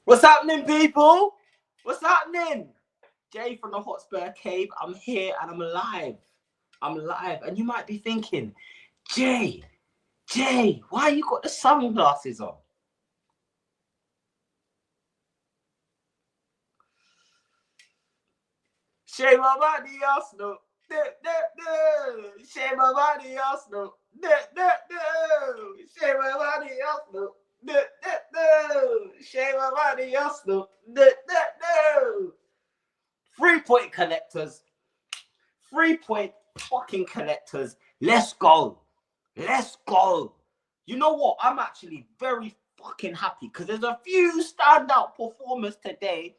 What's happening, people? What's happening? Jay from the Hotspur Cave. I'm here and I'm alive. I'm alive. And you might be thinking, Jay, why you got the sunglasses on? Shave my body, Arsenal. Shave my body, Arsenal. Shave my body, Arsenal. Shave my body, Arsenal. 3-point collectors. 3-point fucking collectors. Let's go. Let's go. You know what? I'm actually very fucking happy because there's a few standout performers today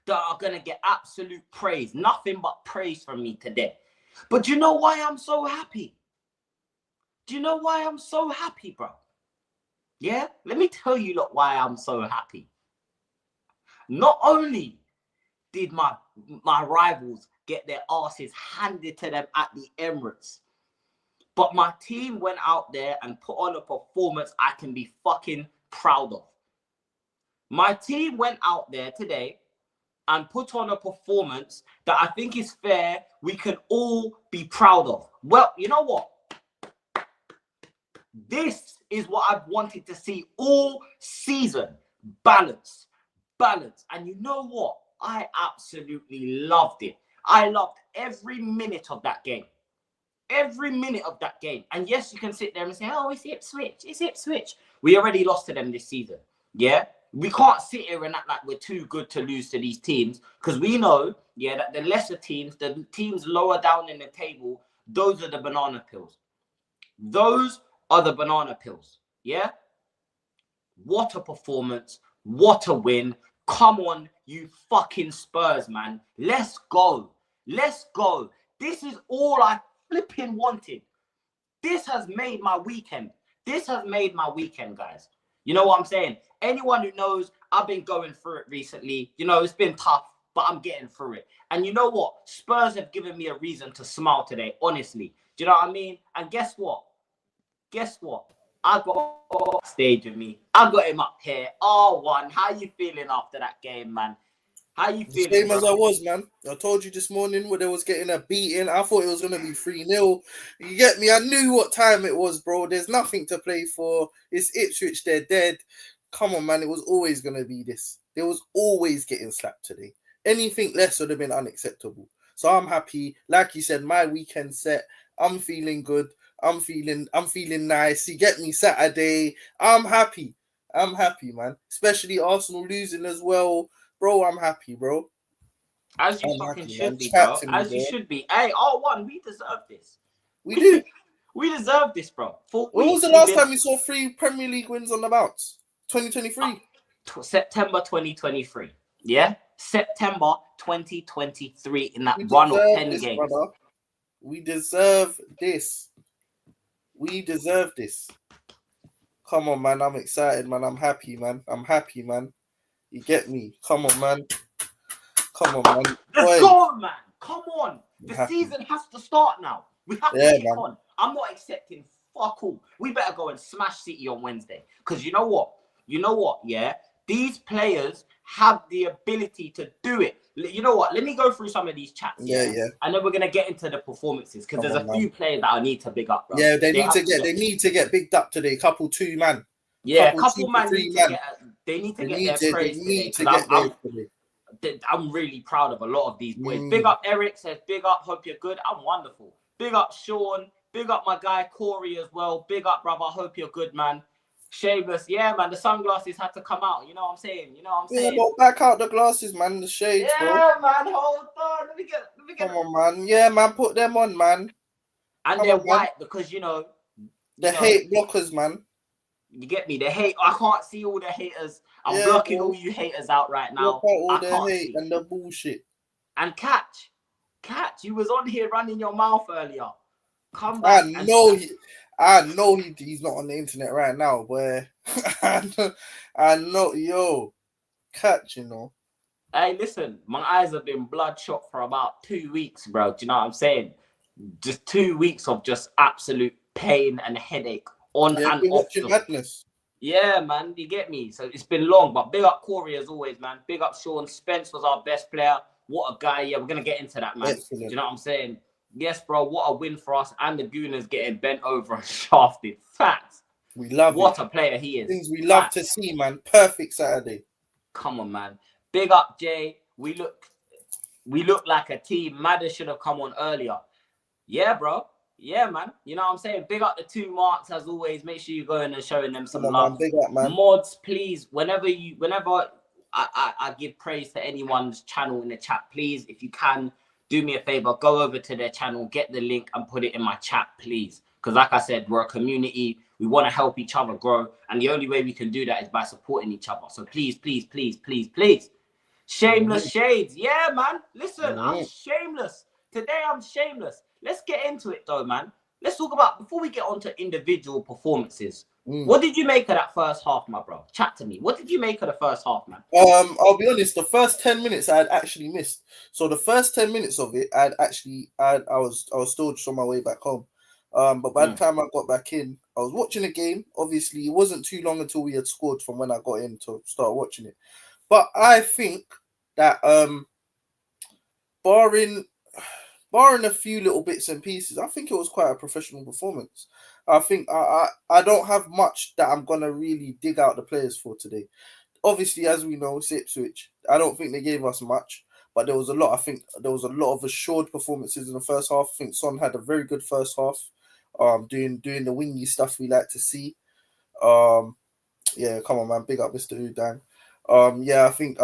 that are going to get absolute praise. Nothing but praise from me today. But do you know why I'm so happy? Do you know why I'm so happy, bro? Yeah? Let me tell you, look, why I'm so happy. Not only did my rivals get their asses handed to them at the Emirates, but my team went out there and put on a performance I can be fucking proud of. My team went out there today and put on a performance that I think is fair, we can all be proud of. Well, you know what? This is what I've wanted to see all season. Balance. And you know what? I absolutely loved it. I loved every minute of that game. Every minute of that game. And yes, you can sit there and say, oh, it's Ipswich. We already lost to them this season. Yeah? We can't sit here and act like we're too good to lose to these teams because we know, yeah, that the lesser teams, the teams lower down in the table, those are the banana pills. Those are the banana pills, yeah? What a performance. What a win. Come on, you fucking Spurs, man. Let's go. Let's go. This is all I flipping wanted. This has made my weekend. This has made my weekend, guys. You know what I'm saying? Anyone who knows, I've been going through it recently. You know, it's been tough, but I'm getting through it. And you know what? Spurs have given me a reason to smile today, honestly. Do you know what I mean? And guess what? I got stage with me. I got him up here. R1. How you feeling after that game, man? How you feeling? Same as I was, man. I told you this morning when they was getting a beating. I thought it was gonna be 3-0. You get me? I knew what time it was, bro. There's nothing to play for. It's Ipswich, they're dead. Come on, man. It was always gonna be this. They was always getting slapped today. Anything less would have been unacceptable. So I'm happy. Like you said, my weekend set. I'm feeling good. I'm feeling nice. You get me? Saturday. I'm happy, man. Especially Arsenal losing as well. Bro, I'm happy, bro. As you fucking should be, bro. As you should be. Hey, R1, we deserve this. We do. We deserve this, bro. When was the last time we saw 3 Premier League wins on the bounce? 2023? September 2023. Yeah? September 2023 in that run of 10 games. Brother. We deserve this. We deserve this. Come on, man. I'm excited, man. I'm happy, man. You get me? Come on, man. Let's go, man. Come on. The season has to start now. We have to kick on. I'm not accepting fuck all. We better go and smash City on Wednesday. Because you know what? Yeah? These players have the ability to do it. You know what? Let me go through some of these chats. Yeah. And then we're going to get into the performances. Because there's a few players that I need to big up, bro. Yeah, they need to get bigged up today. Couple 2 man. Yeah, couple man need to get. They need to get their praise today. I'm really proud of a lot of these boys. Big up Eric says, big up, hope you're good. I'm wonderful. Big up Sean. Big up my guy Corey as well. Big up, brother. Hope you're good, man. Shameless. Yeah, man. The sunglasses had to come out. You know what I'm saying? Yeah, but back out the glasses, man. The shades, bro. Yeah, man. Hold on. Let me get. Come on, man. Yeah, man. Put them on, man. And they're white because, the hate blockers, man. You get me? The hate. I can't see all the haters. I'm blocking all you haters out right now. All the hate and the bullshit. And Catch, you was on here running your mouth earlier. Come back. I know he's not on the internet right now, but I know, yo, Catch, Hey, listen, my eyes have been bloodshot for about 2 weeks, bro. Do you know what I'm saying? Just 2 weeks of just absolute pain and headache on and off. Madness. Yeah, man, you get me. So it's been long, but big up Corey as always, man. Big up Sean. Spence was our best player. What a guy. Yeah, we're gonna get into that, man. Do Excellent. you know what I'm saying? Yes, bro. What a win for us. And the Gooners getting bent over and shafted. Facts. We love it. What a player he is. Things we love to Facts. see, man. Perfect Saturday. Come on, man. Big up Jay. We look like a team. Madder should have come on earlier. Yeah, bro. Yeah, man. You know what I'm saying? Big up the two marks as always. Make sure you go in and showing them some Come on, love. man. Big up, man. Mods, please. Whenever I give praise to anyone's channel in the chat, please, if you can, do me a favor, go over to their channel, get the link and put it in my chat, please. Because like I said, we're a community. We want to help each other grow. And the only way we can do that is by supporting each other. So please, please, please, please, please. Shameless shades. Yeah, man. Listen, I'm shameless. Today I'm shameless. Let's get into it though, man. Let's talk about, before we get on to individual performances, what did you make of that first half, my bro? Chat to me. What did you make of the first half, man? I'll be honest, the first 10 minutes I had actually missed. So the first 10 minutes of it, I was still just on my way back home. But by the time I got back in, I was watching the game. Obviously, it wasn't too long until we had scored from when I got in to start watching it. But I think that barring a few little bits and pieces, I think it was quite a professional performance. I think I don't have much that I'm gonna really dig out the players for today. Obviously, as we know, it's Ipswich. I don't think they gave us much, but there was a lot. I think there was a lot of assured performances in the first half. I think Son had a very good first half, doing the wingy stuff we like to see. Yeah, come on, man, big up Mr. Udang. Yeah, I think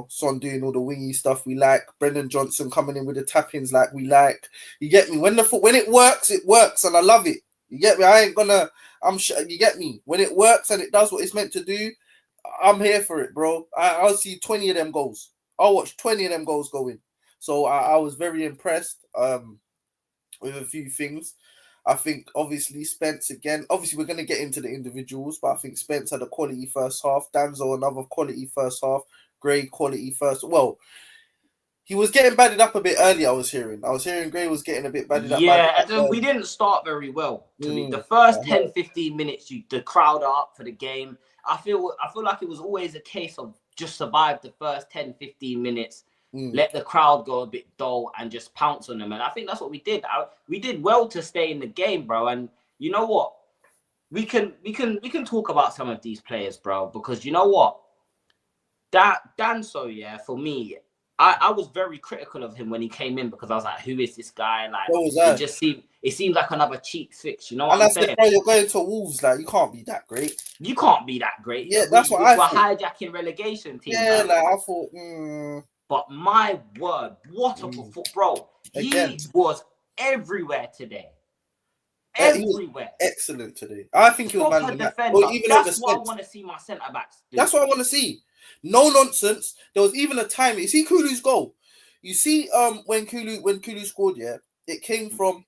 Son doing all the wingy stuff we like. Brendan Johnson coming in with the tap-ins like we like. You get me? When it works, and I love it. You get me? You get me? When it works and it does what it's meant to do, I'm here for it, bro. I'll see 20 of them goals. I'll watch 20 of them goals go in. So I was very impressed with a few things. I think obviously Spence again. Obviously, we're going to get into the individuals, but I think Spence had a quality first half. Danzo another quality first half. Gray quality first. Well, he was getting batted up a bit earlier. I was hearing Gray was getting a bit batted up. Yeah, we didn't start very well. To me, the first 10, 15 minutes, the crowd are up for the game. I feel like it was always a case of just survive the first 10, 15 minutes. Let the crowd go a bit dull and just pounce on them. And I think that's what we did. We did well to stay in the game, bro. And you know what? We can talk about some of these players, bro, because you know what? Danso, yeah, for me, I was very critical of him when he came in because I was like, who is this guy? Like, it seemed like another cheap fix, you know what I'm saying? Bro, you're going to Wolves, like, you can't be that great. You can't be that great. Yeah, that's what I thought. We're hijacking relegation team. Yeah, like, I thought, But my word, what a performance, bro. He was everywhere today. Everywhere. Excellent today. I think he was man of the match. That's what I want to see my centre backs do. That's what I want to see. No nonsense. There was even a time. You see Kulu's goal. You see, when Kulu scored, yeah, it came from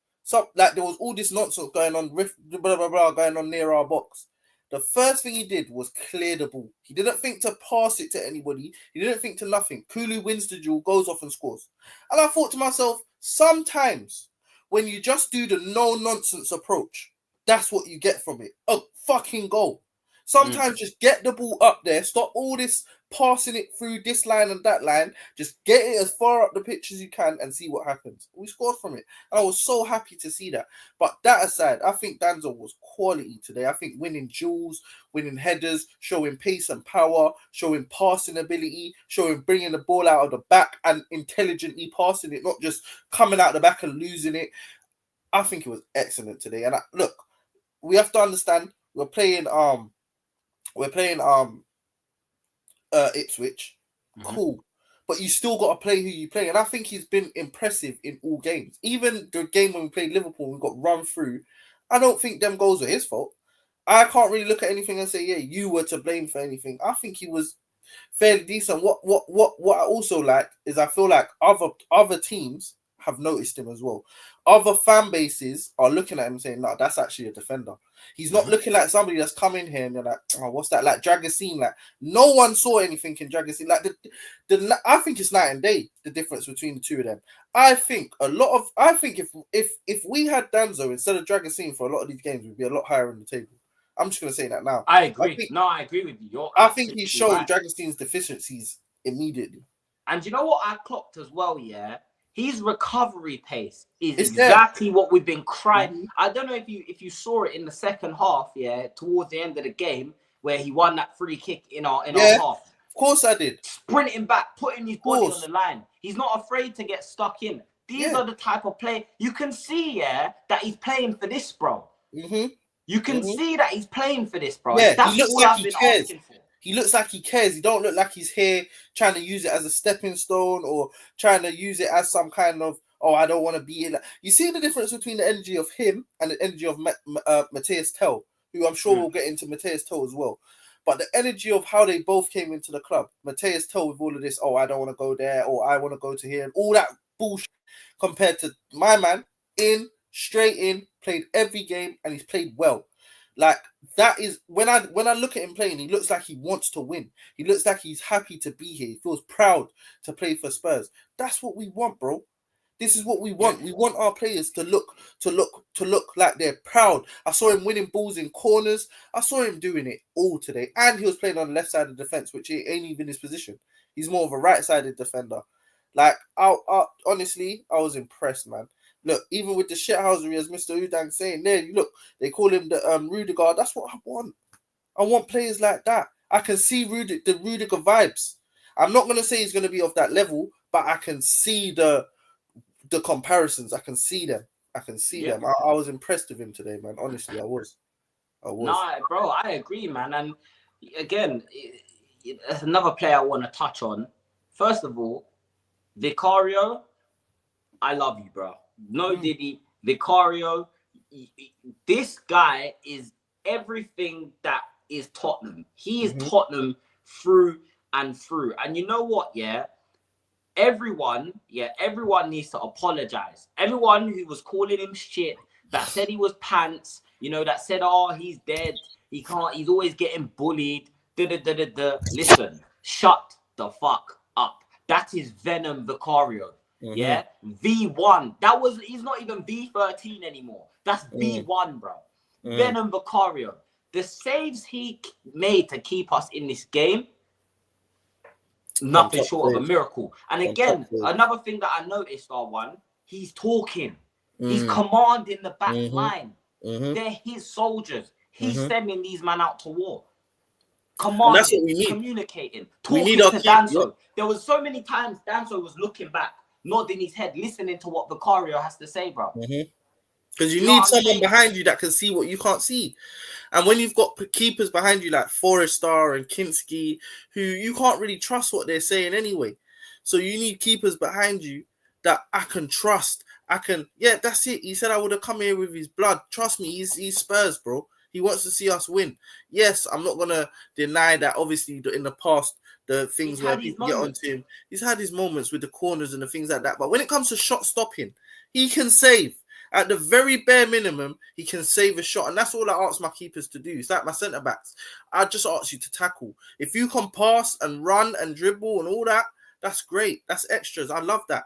there was all this nonsense going on, blah blah blah, going on near our box. The first thing he did was clear the ball. He didn't think to pass it to anybody. He didn't think to nothing. Kulu wins the duel, goes off and scores. And I thought to myself, sometimes when you just do the no nonsense approach, that's what you get from it. A fucking goal. Sometimes just get the ball up there. Stop all this passing it through this line and that line. Just get it as far up the pitch as you can and see what happens. We scored from it. And I was so happy to see that. But that aside, I think Danzo was quality today. I think winning duels, winning headers, showing pace and power, showing passing ability, showing bringing the ball out of the back and intelligently passing it, not just coming out the back and losing it. I think it was excellent today. And look, we have to understand we're playing Ipswich. Cool. But you still got to play who you play. And I think he's been impressive in all games. Even the game when we played Liverpool, we got run through. I don't think them goals were his fault. I can't really look at anything and say, yeah, you were to blame for anything. I think he was fairly decent. What I also like is I feel like other teams have noticed him as well. Other fan bases are looking at him saying, no, that's actually a defender. He's not looking like somebody that's come in here and they're like, oh, what's that? Like Dragosine, like no one saw anything in Dragosine. Like I think it's night and day, the difference between the two of them. I think if we had Danzo instead of Dragosine for a lot of these games, we'd be a lot higher in the table. I'm just gonna say that now. I agree. I agree with you. I think he showed right. Dragonstein's deficiencies immediately. And you know what I clocked as well, yeah? His recovery pace is It's exactly what we've been crying. Mm-hmm. I don't know if you saw it in the second half, yeah, towards the end of the game, where he won that free kick in our half. Of course I did. Sprinting back, putting his body on the line. He's not afraid to get stuck in. These are the type of play you can see, yeah, that he's playing for this, bro. Mm-hmm. You can see that he's playing for this, bro. Yeah, That's he looks all like I've he been cares. asking for. He looks like he cares. He don't look like he's here trying to use it as a stepping stone or trying to use it as some kind of, oh, I don't want to be here. You see the difference between the energy of him and the energy of Matthias Tell, who I'm sure we'll get into Matthias Tell as well. But the energy of how they both came into the club, Matthias Tell with all of this, oh, I don't want to go there, or I want to go to here, and all that bullshit, compared to my man, straight in, played every game, and he's played well. Like, that is, when I look at him playing, he looks like he wants to win. He looks like he's happy to be here. He feels proud to play for Spurs. That's what we want, bro. This is what we want. We want our players to look like they're proud. I saw him winning balls in corners. I saw him doing it all today. And he was playing on the left side of the defense, which ain't even his position. He's more of a right-sided defender. Like, honestly, I was impressed, man. Look, even with the shithousery, as Mr. Udang saying there, look, they call him the Rudiger. That's what I want. I want players like that. I can see the Rudiger vibes. I'm not going to say he's going to be of that level, but I can see the comparisons. I can see them. them. I was impressed with him today, man. Honestly, I was. Nah, bro, I agree, man. And again, there's another player I want to touch on. First of all, Vicario, I love you, bro. No Diddy, Vicario. This guy is everything that is Tottenham. He is Tottenham through and through. And you know what, yeah? Everyone needs to apologize. Everyone who was calling him shit, that said he was pants, that said, oh, he's dead, he's always getting bullied. Listen, shut the fuck up. That is Venom Vicario. Yeah, V1. He's not even V13 anymore. That's V1, bro. Venom Vicario. The saves he made to keep us in this game, nothing short of a miracle. And again, another thing that I noticed, R1, he's talking. He's commanding the back line. They're his soldiers. He's sending these men out to war. Commanding, that's what we need. Communicating, talking to Danso. There was so many times Danso was looking back, nodding his head, listening to what Vicario has to say, bro. Because you need someone behind you that can see what you can't see. And when you've got keepers behind you like Forrester and Kinski, who you can't really trust what they're saying anyway. So you need keepers behind you that I can trust. That's it. He said I would have come here with his blood. Trust me, he's Spurs, bro. He wants to see us win. Yes, I'm not going to deny that, obviously, in the past, the things where people get onto him, he's had his moments with the corners and the things like that. But when it comes to shot stopping, he can save. At the very bare minimum, he can save a shot. And that's all I ask my keepers to do. It's like my centre-backs. I just ask you to tackle. If you can pass and run and dribble and all that, that's great. That's extras. I love that.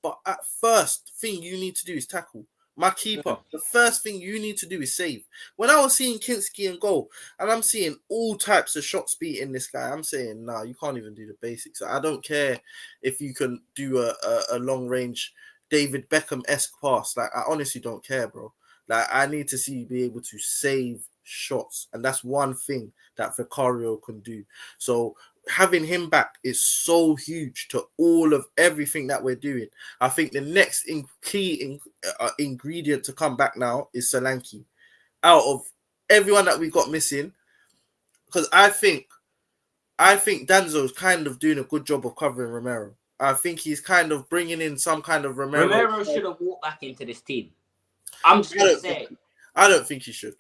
But at first thing you need to do is tackle. My keeper, the first thing you need to do is save. When I was seeing Kinski and goal, and I'm seeing all types of shots beating this guy, I'm saying, nah, you can't even do the basics. I don't care if you can do a long-range David Beckham-esque pass. Like, I honestly don't care, bro. Like, I need to see you be able to save shots. And that's one thing that Vicario can do. So having him back is so huge to all of everything that we're doing. I think the next key ingredient to come back now is Solanke. Out of everyone that we got missing, because I think Danzo's kind of doing a good job of covering Romero. I think he's kind of bringing in some kind of Romero. Romero should have walked back into this team. I'm just going to say. I don't think he should.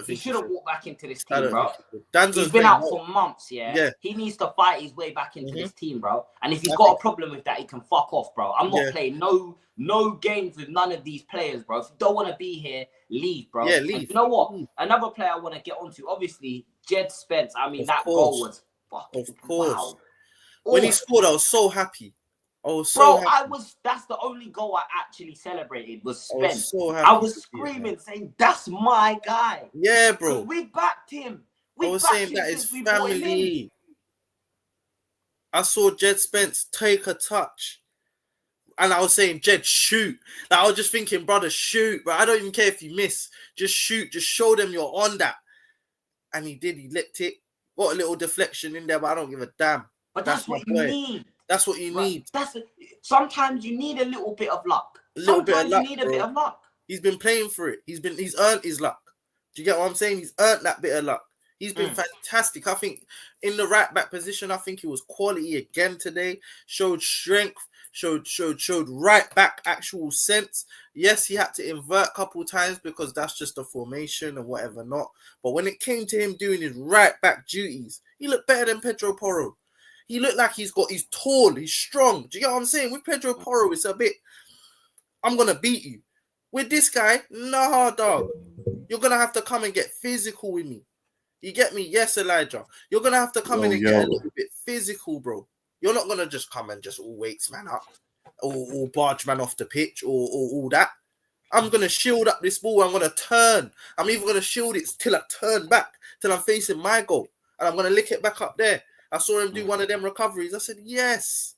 He should have walked back into this team, bro. Danzo's he's been out for months, yeah. He needs to fight his way back into this team, bro. And if he's got a problem with that, he can fuck off, bro. I'm not playing no games with none of these players, bro. If you don't want to be here, leave, bro. Yeah, leave. And you know what? Another player I want to get onto, obviously, Jed Spence. I mean, that goal was fucking wow. When he scored, I was so happy. I was so Bro, happy. that's the only goal I actually celebrated was I was Spence. so I happy was to see it, man. screaming, saying, that's my guy. Yeah, Because bro. we backed him. I We was backed saying him that is since we brought him in. family. I saw Jed Spence take a touch. And I was saying, Jed, shoot. Like, I was just thinking, brother, shoot. But I don't even care if you miss. Just shoot. Just show them you're on that. And he did. He licked it. Got a little deflection in there, but I don't give a damn. But That's that's my what you boy. need. That's what you Right? need. Sometimes you need a little bit of luck. A little bit of Sometimes you luck, need a bro. bit of luck. He's been playing for it. He's earned his luck. Do you get what I'm saying? He's earned that bit of luck. He's been fantastic. I think in the right back position, I think he was quality again today. Showed strength. Showed right back actual sense. Yes, he had to invert a couple times because that's just a formation and whatever not. But when it came to him doing his right back duties, he looked better than Pedro Porro. He looked like he's tall, he's strong. Do you get what I'm saying? With Pedro Porro, it's a bit, I'm gonna beat you. With this guy, nah, dog. You're gonna have to come and get physical with me. You get me? Yes, Elijah. You're gonna have to come in and get a little bit physical, bro. You're not gonna just come and just all weights man up, or barge man off the pitch, or all that. I'm gonna shield up this ball. I'm gonna turn. I'm even gonna shield it till I turn back, till I'm facing my goal, and I'm gonna lick it back up there. I saw him do one of them recoveries. I said, yes.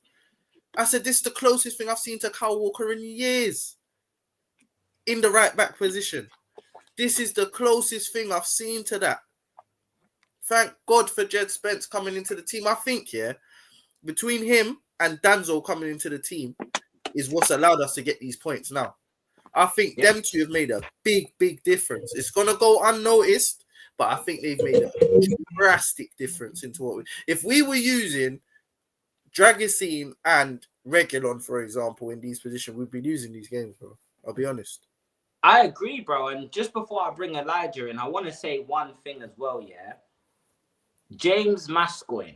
I said, this is the closest thing I've seen to Kyle Walker in years. In the right back position. This is the closest thing I've seen to that. Thank God for Jed Spence coming into the team. I think, between him and Danzo coming into the team is what's allowed us to get these points now. I think them two have made a big, big difference. It's going to go unnoticed, but I think they've made a drastic difference into what if we were using Dragicine and Regulon, for example, in these positions, we'd be losing these games, bro. I'll be honest. I agree, bro. And just before I bring Elijah in, I want to say one thing as well, James Mascoigne,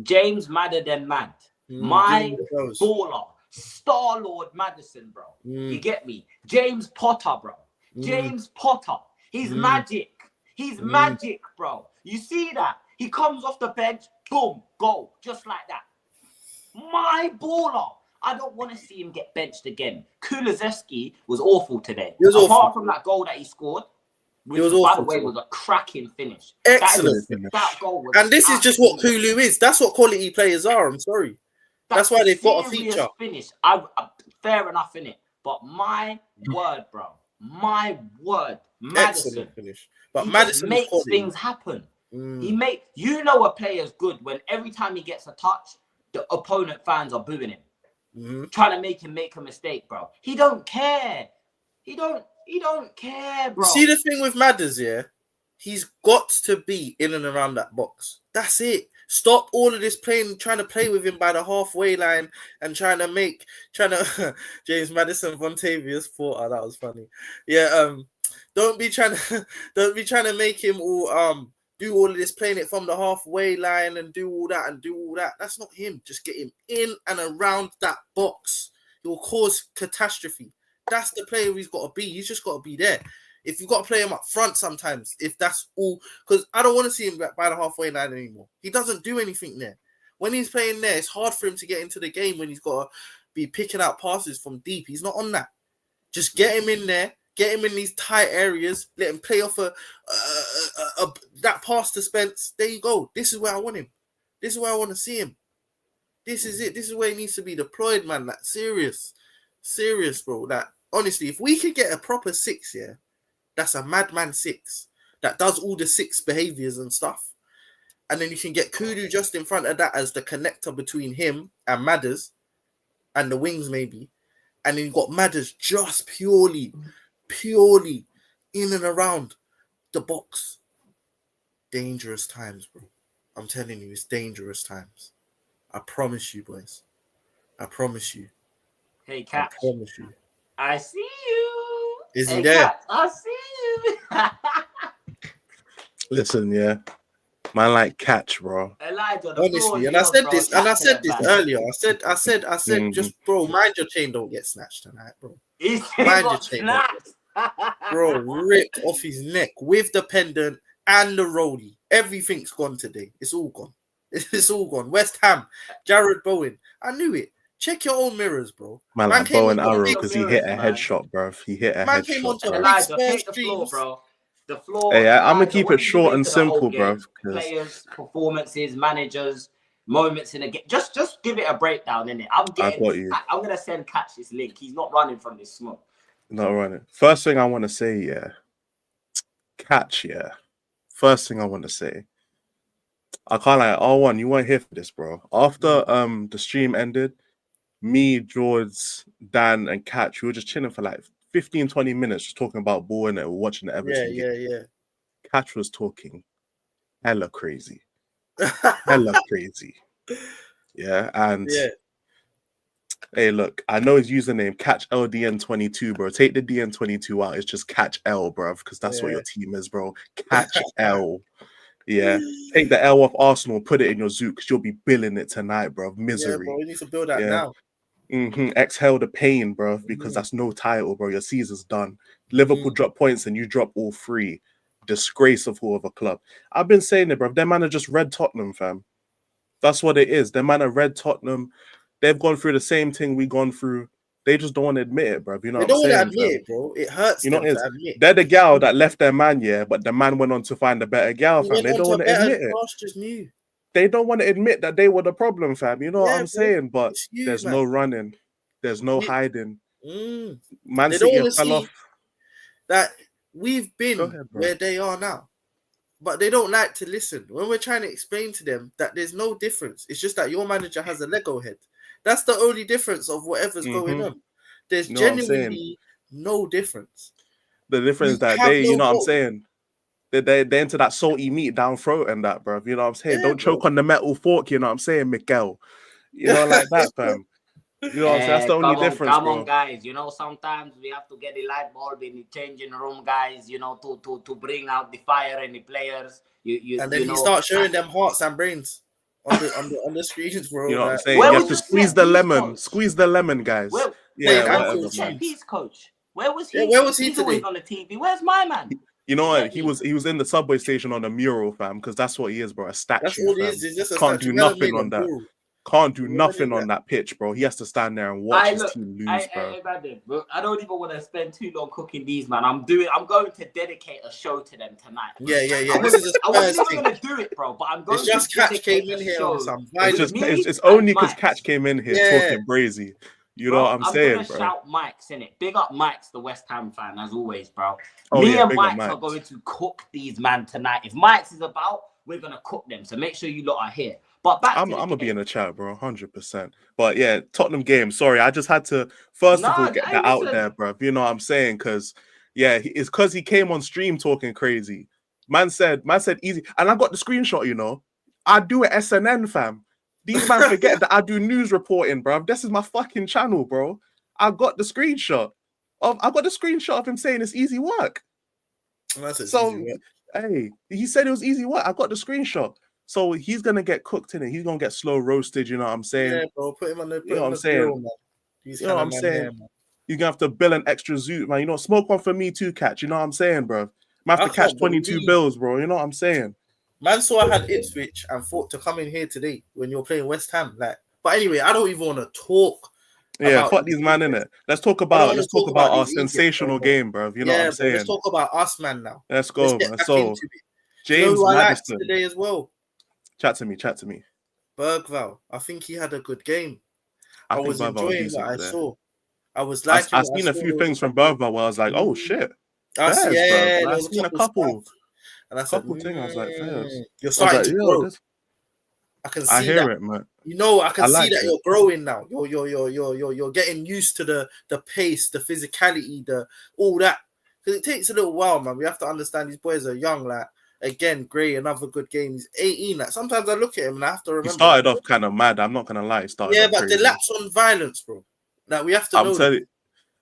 James Madder than Mad. My baller, Star-Lord Madison, bro. You get me? James Potter, bro. James Potter. He's magic. He's magic, bro. You see that? He comes off the bench, boom, goal. Just like that. My baller. I don't want to see him get benched again. Kulusevski was awful today. Apart from that goal that he scored, which, by the way, was a cracking finish. Excellent finish. That goal was and this is just what Kulu is. That's what quality players are. I'm sorry. That's why they've got a feature. Finish. Fair enough, innit? But my word, bro. My word. Madison. Excellent finish. But he Madison makes things happen. You know a player's good when every time he gets a touch, the opponent fans are booing him. Trying to make him make a mistake, bro. He don't care. He don't care, bro. See the thing with Madders, he's got to be in and around that box. That's it. Stop all of this trying to play with him by the halfway line and trying to James Madison Vontavious Porter. That was funny. Yeah, don't be trying to make him all do all of this playing it from the halfway line and do all that. That's not him. Just get him in and around that box. It will cause catastrophe. That's the player he's got to be. He's just got to be there. If you've got to play him up front sometimes, if that's all, because I don't want to see him by the halfway line anymore. He doesn't do anything there. When he's playing there, it's hard for him to get into the game when he's got to be picking out passes from deep. He's not on that. Just get him in there. Get him in these tight areas. Let him play off that pass to Spence. There you go. This is where I want him. This is where I want to see him. This is it. This is where he needs to be deployed, man. That serious, bro. That honestly, if we could get a proper 6, that's a madman 6 that does all the 6 behaviors and stuff, and then you can get Kudu just in front of that as the connector between him and Madders and the wings maybe, and then you got Madders just purely in and around the box. Dangerous times, bro. I'm telling you, it's dangerous times. I promise you, boys. I promise you. Hey, Catch. I promise you. I see you. Is he there? Catch, I see you. Listen, man, like Catch, bro. Elijah, honestly, and I said this earlier. I said, just bro, mind your chain don't get snatched tonight, bro. Mind your chain, bro. Ripped off his neck with the pendant and the rollie. Everything's gone today. It's all gone. It's all gone. West Ham, Jared Bowen. I knew it. Check your own mirrors, bro. Man, Man like came bow on and a arrow big, because he mirrors, hit a man. headshot, bruv. He hit a man came headshot. onto And a Bruv. big Elijah, Spurs take the floor, streams. bro. The floor. Hey, I'm gonna Elijah, keep what it did you short make and of the whole simple, game? bruv. Because Players, performances, managers, moments in the game. Just give it a breakdown, innit? I got you. I'm gonna send Catch this link. He's not running from this smoke. Not running. First thing I want to say, yeah, Catch, yeah. First thing I want to say, I can't lie. R1, you weren't here for this, bro. After the stream ended, me, George, Dan, and Catch, we were just chilling for like 15, 20 minutes, just talking about ball and watching the Everton game. Yeah. Catch was talking hella crazy. Hella crazy. Yeah, and Yeah. hey, look, I know his username, Catch LDN22, bro. Take the DN22 out. It's just Catch L, bro, because that's what your team is, bro. Catch L. Yeah. Take the L off Arsenal, put it in your zoo, because you'll be billing it tonight, bro. Yeah, Misery. bro. We need to build that Yeah. now. Exhale the pain, bro, because that's no title, bro. Your season's done. Liverpool drop points and you drop all three. Disgrace of a club. I've been saying it, bro. Their man are just red Tottenham, fam. That's what it is. Their man are red Tottenham. They've gone through the same thing we gone through. They just don't want to admit it, bro. You know They what I'm don't want to saying, admit fam? it, bro. It hurts You know them what it to is? admit. They're the gal that left their man, yeah, but the man went on to find a better gal, He fam. went They on don't to want to better admit it. pastures new. They don't want to admit that they were the problem, fam. You know what Yeah, I'm bro. saying? But It's you, there's man. no running. There's no We- hiding. Man They City don't want to fell see off. that we've Go been ahead, bro. where they are now. But they don't like to listen. When we're trying to explain to them that there's no difference, it's just that your manager has a Lego head. That's the only difference of whatever's going on. There's You know what I'm saying? genuinely no difference. The difference is that have they, no you know what I'm hope. saying? They're into that salty meat down throat and that, bro. You know what I'm saying? Yeah, Don't choke on the metal fork, you know what I'm saying, Miguel? You know, like that, fam. You know what I'm saying? That's the only difference, come bro. on, guys. You know, sometimes we have to get the light bulb in the changing room, guys. You know, to bring out the fire in the players. And then he starts showing them hearts and brains on the screens, bro. You know what I'm Like, saying? Where You have was to the squeeze set the piece lemon. coach? Squeeze the lemon, guys. Where Yeah, Wait, was whatever, the set man. piece coach? Where was he? Yeah, where was he He's today? always on the TV. Where's my man? You know what? He was in the subway station on a mural, fam, because that's what he is, bro. A statue. That's all fam. it is. It's just a Can't statue. do Man nothing made a on that. mural. Can't do What nothing is on that pitch, bro. He has to stand there and watch his team lose, bro. I don't even want to spend too long cooking these, man. I'm going to dedicate a show to them tonight. Yeah. I This is a wasn't Spurs even thing. going to do it, bro. But I'm going It's just to Catch dedicate came in a here show. on some It's only because Mike. Catch came in here Yeah. talking brazy. You Bro, know what I'm saying, gonna bro? shout Mike's in it. Big up Mike's the West Ham fan as always, bro. Oh, Me yeah, and big up Mike's are Mike's. going to cook these man tonight. If Mike's is about, we're gonna cook them. So make sure you lot are here. But back I'm to the gonna be game. in the chat, bro, 100%. But yeah, Tottenham game. Sorry, I just had to first of all get that out there, bro. You know what I'm saying? Because yeah, it's because he came on stream talking crazy. Man said easy, and I got the screenshot. You know, I do it SNN, fam. These man forget that I do news reporting, bro. This is my fucking channel, bro. I got the screenshot of him saying it's easy work. So hey, he said it was easy work. I got the screenshot. So he's gonna get cooked in it. He's gonna get slow roasted. You know what I'm saying? Yeah, bro. Put him on the. You know what I'm grill, saying? man. You know what I'm saying? You're gonna have to bill an extra zoot, man. You know, smoke one for me too, Catch. You know what I'm saying, bro? I have to catch 22 bills, bro. You know what I'm saying? Man, so I had Ipswich and thought to come in here today when you're playing West Ham. Like, but anyway, I don't even want to talk. Yeah, fuck these man in it. Let's talk about our sensational game, bro. You know what I'm saying? Let's talk about us, man. Now let's go, man. So James Maddison today as well. Chat to me. Bergvall, I think he had a good game. I was Bergvall enjoying what I saw. I was liking. I've seen a few things from Bergvall where I was like, oh shit. I've seen a couple. And I said, things. I was like, fairs. You're starting to grow. I can see I hear it, man. You know, I can see that you're growing now. You're getting used to the pace, the physicality, all that. Because it takes a little while, man. We have to understand these boys are young. Like again, Gray, another good game. He's 18. Like sometimes I look at him and I have to remember. He started off kind of mad. I'm not gonna lie. But the lapse on violence, bro. Like we have to know. Telling you,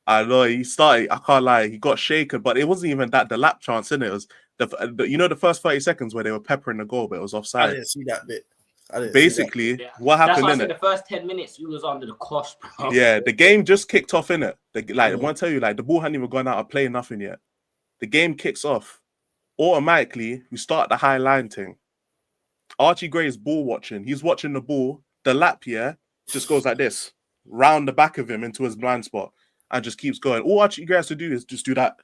I know he started. I can't lie. He got shaken, but it wasn't even that. The lap chance in it was the first 30 seconds where they were peppering the goal, but it was offside. I didn't see that bit. Basically, what happened in it? The first 10 minutes, you was under the cosh, bro. Yeah, the game just kicked off in it. I want to tell you, the ball hadn't even gone out of play, nothing yet. The game kicks off. Automatically, we start the high line thing. Archie Gray is ball watching. He's watching the ball. The lap, just goes like this. round the back of him into his blind spot and just keeps going. All Archie has to do is just do that.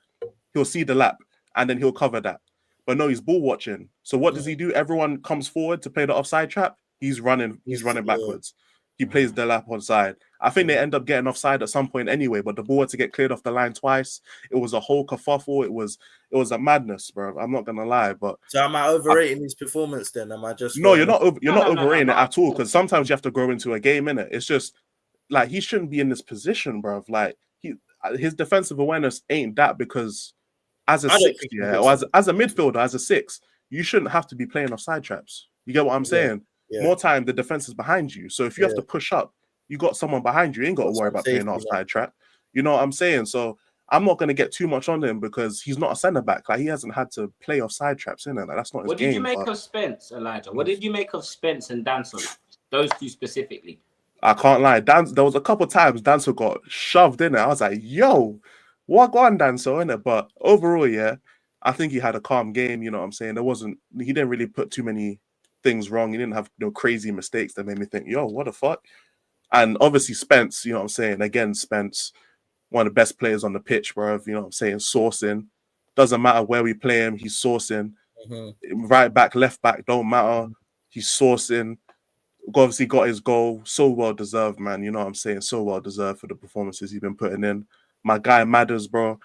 He'll see the lap and then he'll cover that. But no, he's ball watching. So what does he do? Everyone comes forward to play the offside trap. He's running backwards. He plays the lap onside. I think they end up getting offside at some point anyway, but the ball had to get cleared off the line twice. It was a whole kerfuffle. It was a madness, bro. I'm not gonna lie, but so am I overrating his performance then? Am I just no? You're not overrating it at all, because sometimes you have to grow into a game, innit? It's just like he shouldn't be in this position, bro. Like his defensive awareness ain't that, because as a six, or as a midfielder, as a six, you shouldn't have to be playing offside traps. You get what I'm saying? Yeah. More time, the defense is behind you. So if you have to push up, you got someone behind you. You ain't got to worry about playing an offside trap. You know what I'm saying? So I'm not going to get too much on him because he's not a centre back. Like, he hasn't had to play offside traps, innit? Like, that's not his game. What did you make of Spence, Elijah? What did you make of Spence and Danson? Those two specifically. I can't lie. There was a couple of times Danso got shoved in it. I was like, yo, what going on, Danso, innit? But overall, yeah, I think he had a calm game. You know what I'm saying? He didn't really put too many things wrong. He didn't have no crazy mistakes that made me think, yo, what the fuck? And obviously Spence, you know what I'm saying? Again, Spence, one of the best players on the pitch, bro. You know what I'm saying? Sourcing. Doesn't matter where we play him, he's sourcing. Right back, left back, don't matter. He's sourcing. Obviously got his goal. So well deserved, man. You know what I'm saying? So well deserved for the performances he's been putting in. My guy Madders, bro.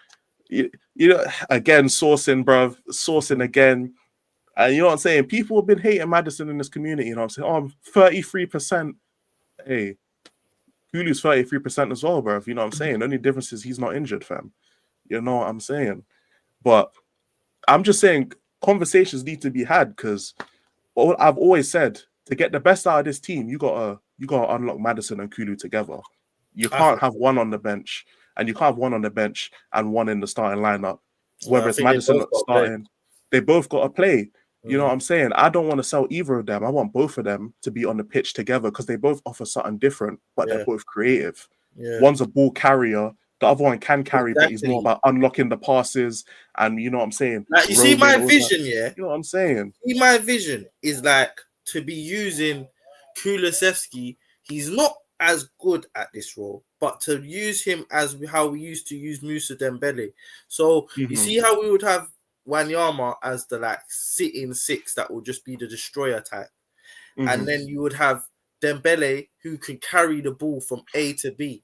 You know, again, sourcing, bro. Sourcing again. And you know what I'm saying? People have been hating Maddison in this community. You know what I'm saying? Oh, I'm 33%. Hey, Kulu's 33% as well, bro. You know what I'm saying? The only difference is he's not injured, fam. You know what I'm saying? But I'm just saying conversations need to be had, because what I've always said, to get the best out of this team, you gotta unlock Maddison and Kulu together. You can't have one on the bench, and you can't have one on the bench and one in the starting lineup. Whether it's Maddison starting, they both got to play. You know what I'm saying? I don't want to sell either of them. I want both of them to be on the pitch together, because they both offer something different, but they're both creative. One's a ball carrier, the other one can carry, but he's more about unlocking the passes, and you know what I'm saying? Like, you see my vision, You know what I'm saying? My vision is like to be using Kulusevski. He's not as good at this role, but to use him as how we used to use Moussa Dembele. So you see how we would have Wanyama as the like sitting six that will just be the destroyer type, and then you would have Dembele who can carry the ball from A to B.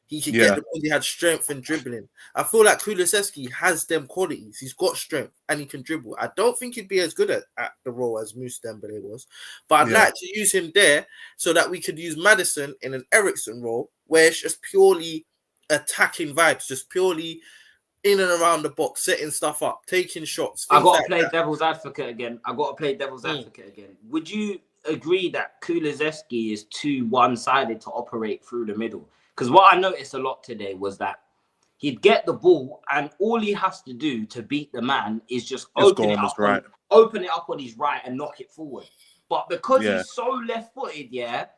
He could get the ball. He had strength and dribbling. I feel like Kulusevski has them qualities. He's got strength and he can dribble. I don't think he'd be as good at the role as Moussa Dembele was, but I'd like to use him there so that we could use Maddison in an Eriksen role where it's just purely attacking vibes, just purely in and around the box, setting stuff up, taking shots. I got to play devil's advocate again. Would you agree that Kulusevski is too one-sided to operate through the middle? Because what I noticed a lot today was that he'd get the ball and all he has to do to beat the man is just open it up on his right and knock it forward. But because he's so left-footed,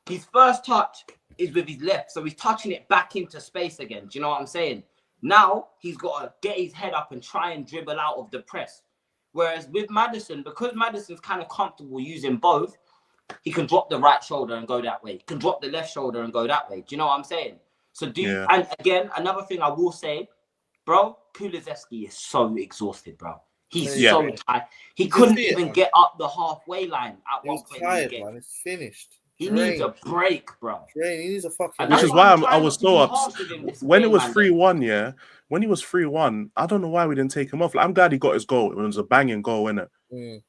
his first touch is with his left. So he's touching it back into space again. Do you know what I'm saying? Now he's got to get his head up and try and dribble out of the press. Whereas with Maddison, because Maddison's kind of comfortable using both, he can drop the right shoulder and go that way. He can drop the left shoulder and go that way. Do you know what I'm saying? So and again, another thing I will say, bro, Kulusevski is so exhausted, bro. He's so tired. He couldn't even get up the halfway line at one point. Tired, man. It's finished. He needs a break, bro. He needs a fucking break. Which is why I was so upset. When it was 3-1, when he was 3-1, I don't know why we didn't take him off. Like, I'm glad he got his goal. It was a banging goal, innit?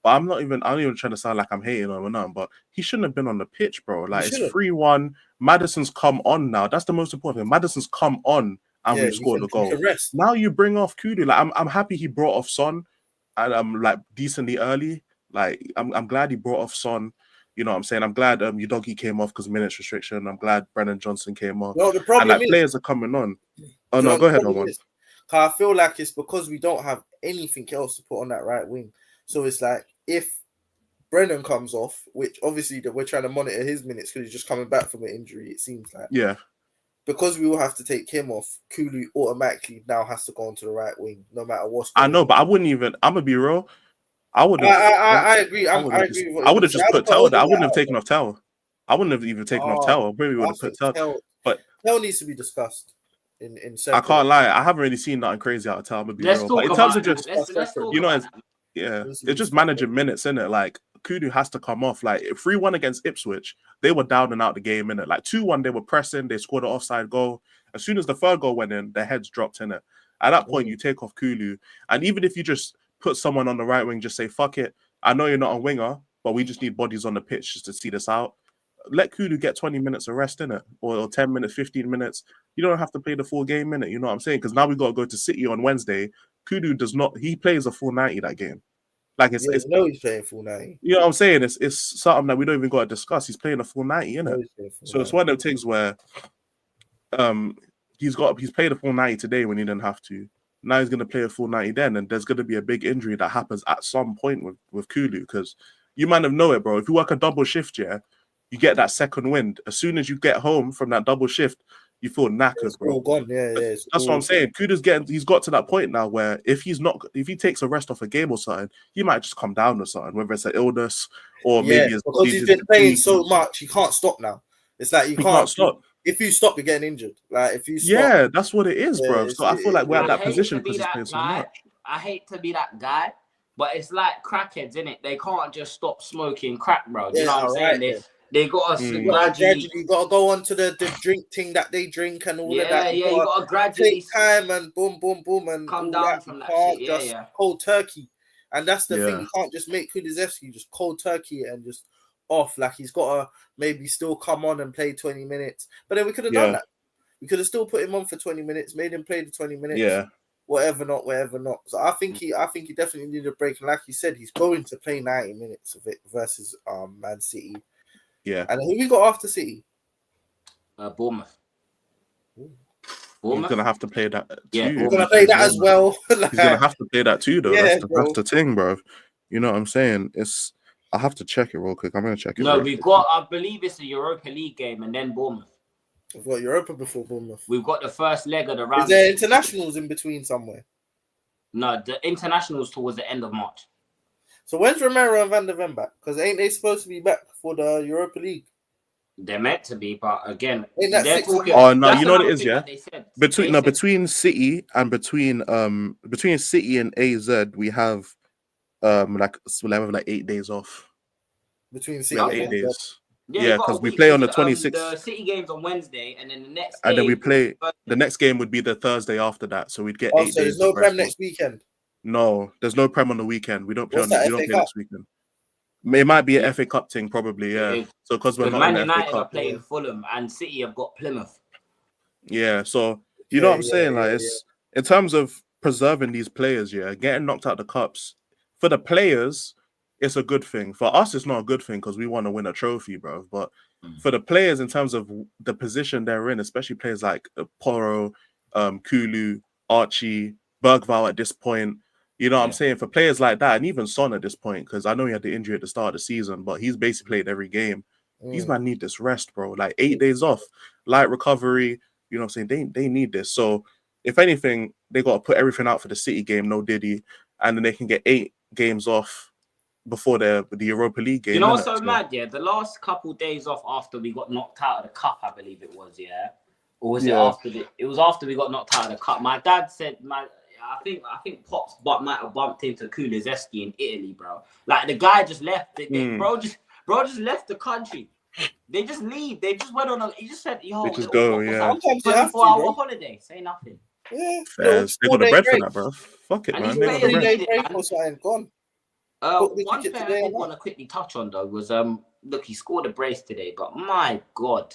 But I'm not even trying to sound like I'm hating on him or nothing, but he shouldn't have been on the pitch, bro. Like, it's 3-1. Maddison's come on now. That's the most important thing. Maddison's come on and we've scored the goal. Now you bring off Kulu. Like, I'm happy he brought off Son, and I'm like decently early. Like, I'm glad he brought off Son. You know what I'm saying? I'm glad Udogie came off because of minutes restriction. I'm glad Brennan Johnson came off. No, the problem is players are coming on. Oh no, go ahead, Owen. I feel like it's because we don't have anything else to put on that right wing. So it's like if Brennan comes off, which obviously we're trying to monitor his minutes because he's just coming back from an injury, it seems like. Yeah. Because we will have to take him off, Kulu automatically now has to go onto the right wing, no matter what's I know, but I wouldn't even. I'm gonna be real. I would have. I agree. I agree. I would have just put Tower there. I wouldn't have taken off Tower. I wouldn't have even taken off Tower. Maybe would have put Tower. Hell needs to be discussed in I separate. can't lie. I haven't really seen nothing crazy out of Tal. I'm gonna be Let's real. talk But in about terms of that. just, Let's talk you know, about that. yeah, Needs to be it's just discussed. managing minutes, innit? Like Kudu has to come off. Like 3-1 against Ipswich, they were down and out the game, innit? Like 2-1, they were pressing, they scored an offside goal. As soon as the third goal went in, their heads dropped, innit? At that point, you take off Kulu. And even if you just put someone on the right wing, just say, fuck it. I know you're not a winger, but we just need bodies on the pitch just to see this out. Let Kudu get 20 minutes of rest, innit? Or 10 minutes, 15 minutes. You don't have to play the full game, innit? You know what I'm saying? Because now we got to go to City on Wednesday. Kudu does not, he plays a full 90 that game. Like it's You know he's playing full 90. you know what I'm saying? It's something that we don't even got to discuss. He's playing a full 90, You know innit? he's playing full So it's 90. one of them things where he's played a full 90 today when he didn't have to. Now he's gonna play a full 90 then, and there's gonna be a big injury that happens at some point with Kulu, because you might have know it, bro. If you work a double shift, yeah, you get that second wind. As soon as you get home from that double shift, you feel knackered, It's bro. all gone. Yeah. That's what I'm saying. Kudu's he's got to that point now where if he takes a rest off a game or something, he might just come down or something, whether it's an illness or maybe it's because he's been playing so much, he can't stop now. It's like you can't stop. If you stop, you're getting injured. Like if you stop, Yeah, that's what it is, bro. Yeah, So I feel like we're at that hate to position be because he's that playing so guy. much. I hate to be that guy, but it's like crackheads, innit? They can't just stop smoking crack, bro. You know what I'm saying? They got to gradually. You got to go on to the drink thing that they drink and all of that. You got to gradually take time and boom, and come down that. from You that can't shit. just cold turkey. And that's the thing. Yeah. You can't just make Kulusevski just cold turkey and just off. Like he's got to maybe still come on and play 20 minutes. But then we could have done that. We could have still put him on for 20 minutes, made him play the 20 minutes. Yeah. Whatever not. So I think he definitely needed a break. And like you said, he's going to play 90 minutes of it versus Man City. Yeah. And who we got after City? Bournemouth. He's gonna have to play that too. Yeah, he's gonna play that as well. He's gonna have to play that too, though. Yeah, that's the thing, bro. You know what I'm saying? I have to check it real quick. I'm gonna check it. No, we've got. I believe it's a Europa League game and then Bournemouth. We've got Europa before Bournemouth. We've got the first leg of the round. Is there internationals in between somewhere? No, the internationals towards the end of March. So when's Romero and Van der Ven back? Because ain't they supposed to be back for the Europa League? They're meant to be, but again, they're talking. Oh no, you know what it is, yeah. Between City and between City and AZ, we have like 8 days off. Between City and 8 days. Yeah, because we play on the 26th. The City game's on Wednesday, and then the next. And then we play. The next game would be the Thursday after that, so we'd get 8 days. So there's no Prem next weekend. No, there's no Prem on the weekend. We don't play next weekend. It might be an FA Cup thing, probably. Yeah. So because we're not Man in the FA United Cup, are playing Fulham, and City have got Plymouth. Yeah. So you know what I'm saying? Like, it's in terms of preserving these players. Yeah, getting knocked out the cups for the players, it's a good thing. For us, it's not a good thing because we want to win a trophy, bro. But for the players, in terms of the position they're in, especially players like Porro, Kulu, Archie, Bergvall at this point. You know what I'm saying? For players like that, and even Son at this point, because I know he had the injury at the start of the season, but he's basically played every game. These man need this rest, bro. Like 8 days off, light recovery. You know what I'm saying? They need this. So if anything, they got to put everything out for the City game, no Diddy, and then they can get 8 games off before the Europa League game. You know what's so mad? Yeah, the last couple days off after we got knocked out of the cup, I believe it was. Yeah, or was it after? It was after we got knocked out of the cup. My dad said, I think Pops might have bumped into Kulusevski in Italy, bro. Like the guy just left. Bro just left the country. They just leave. They just went on. He just said, "Yo, they just go." Yeah. 24-hour holiday. Say nothing. Yeah. They got the bread for that, bro. Fuck it, man. They got the bread. Gone. One thing I did want to quickly touch on though was look, he scored a brace today, but my God,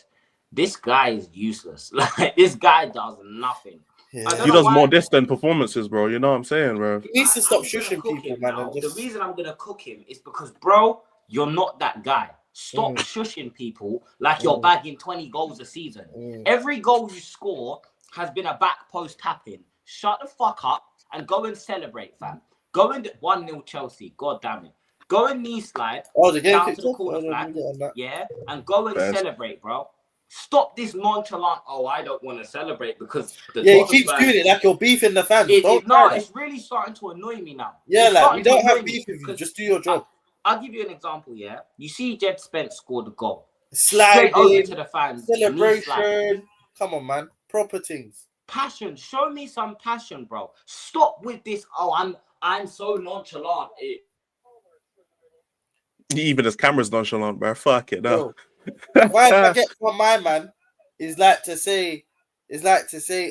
this guy is useless. Like this guy does nothing. Yeah. He does more distant performances, bro. You know what I'm saying, bro? He needs to stop shushing people, man. The reason I'm gonna cook him is because, bro, you're not that guy. Stop shushing people like you're bagging 20 goals a season. Every goal you score has been a back post tap-in. Shut the fuck up and go and celebrate, fam. Go and 1-0 Chelsea. God damn it. Go and knee slide down to the corner flag. Yeah, and go and celebrate, bro. Stop this nonchalant. Oh, I don't want to celebrate because he keeps doing it like you're beefing the fans. It's really starting to annoy me now. Yeah, like we don't have beef with you. Just do your job. I'll give you an example. Yeah, you see, Jed Spence scored a goal. Slide over to the fans. Celebration. Come on, man. Proper things. Passion. Show me some passion, bro. Stop with this. Oh, I'm so nonchalant. Even his camera's nonchalant, bro. Fuck it, no. Bro, the vibe I get from my man is like to say,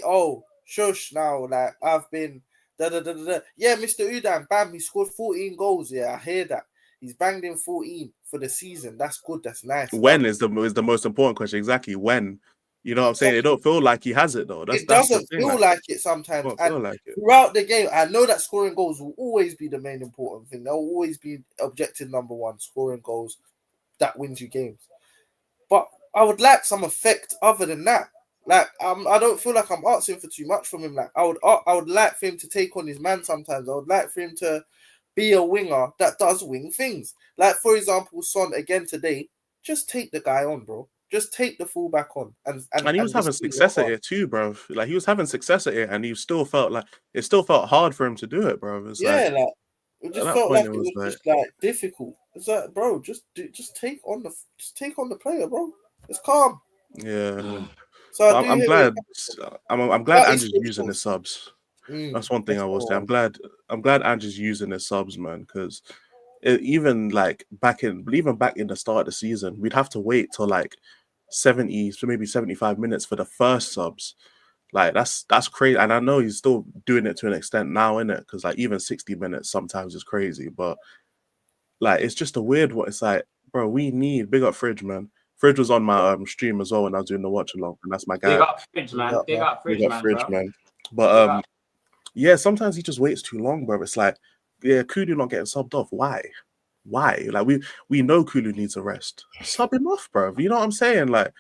oh, shush now, like I've been da da da da da. Yeah, Mr. Udan, bam, he scored 14 goals. Yeah, I hear that. He's banged in 14 for the season. That's good. That's nice. When is the most important question? Exactly when. You know what I'm saying? It don't feel like he has it though. That's doesn't the thing, feel like it sometimes. Don't And feel like it. throughout the game, I know that scoring goals will always be the main important thing. They'll always be objective number one. Scoring goals that wins you games. But I would like some effect other than that. Like I don't feel like I'm asking for too much from him. Like I would like for him to take on his man sometimes. I would like for him to be a winger that does wing things. Like for example, Son again today. Just take the guy on, bro. Just take the fullback on, and he was having success at it too, bro. Like he was having success at it, and he still felt like it still felt hard for him to do it, bro. It's like it just felt like it was just like difficult. It's like, bro, just take on the player, bro. It's calm. Yeah. So I'm glad. I'm glad Andrew's using the subs. That's one thing I will say. I'm glad Andrew's using the subs, man, because even back in the start of the season, we'd have to wait till like 70, so maybe 75 minutes for the first subs. Like that's crazy, and I know he's still doing it to an extent now, innit? Because like even 60 minutes sometimes is crazy, but like it's just a weird one. It's like, bro, we need big up Fridge, man. Fridge was on my stream as well when I was doing the watch along, and that's my guy. Big up Fridge, man. Big up Fridge, man. But yeah, sometimes he just waits too long, bro. It's like, yeah, Kudu not getting subbed off. Why? Like we know Kulu needs a rest. Sub him off, bro. You know what I'm saying? Like,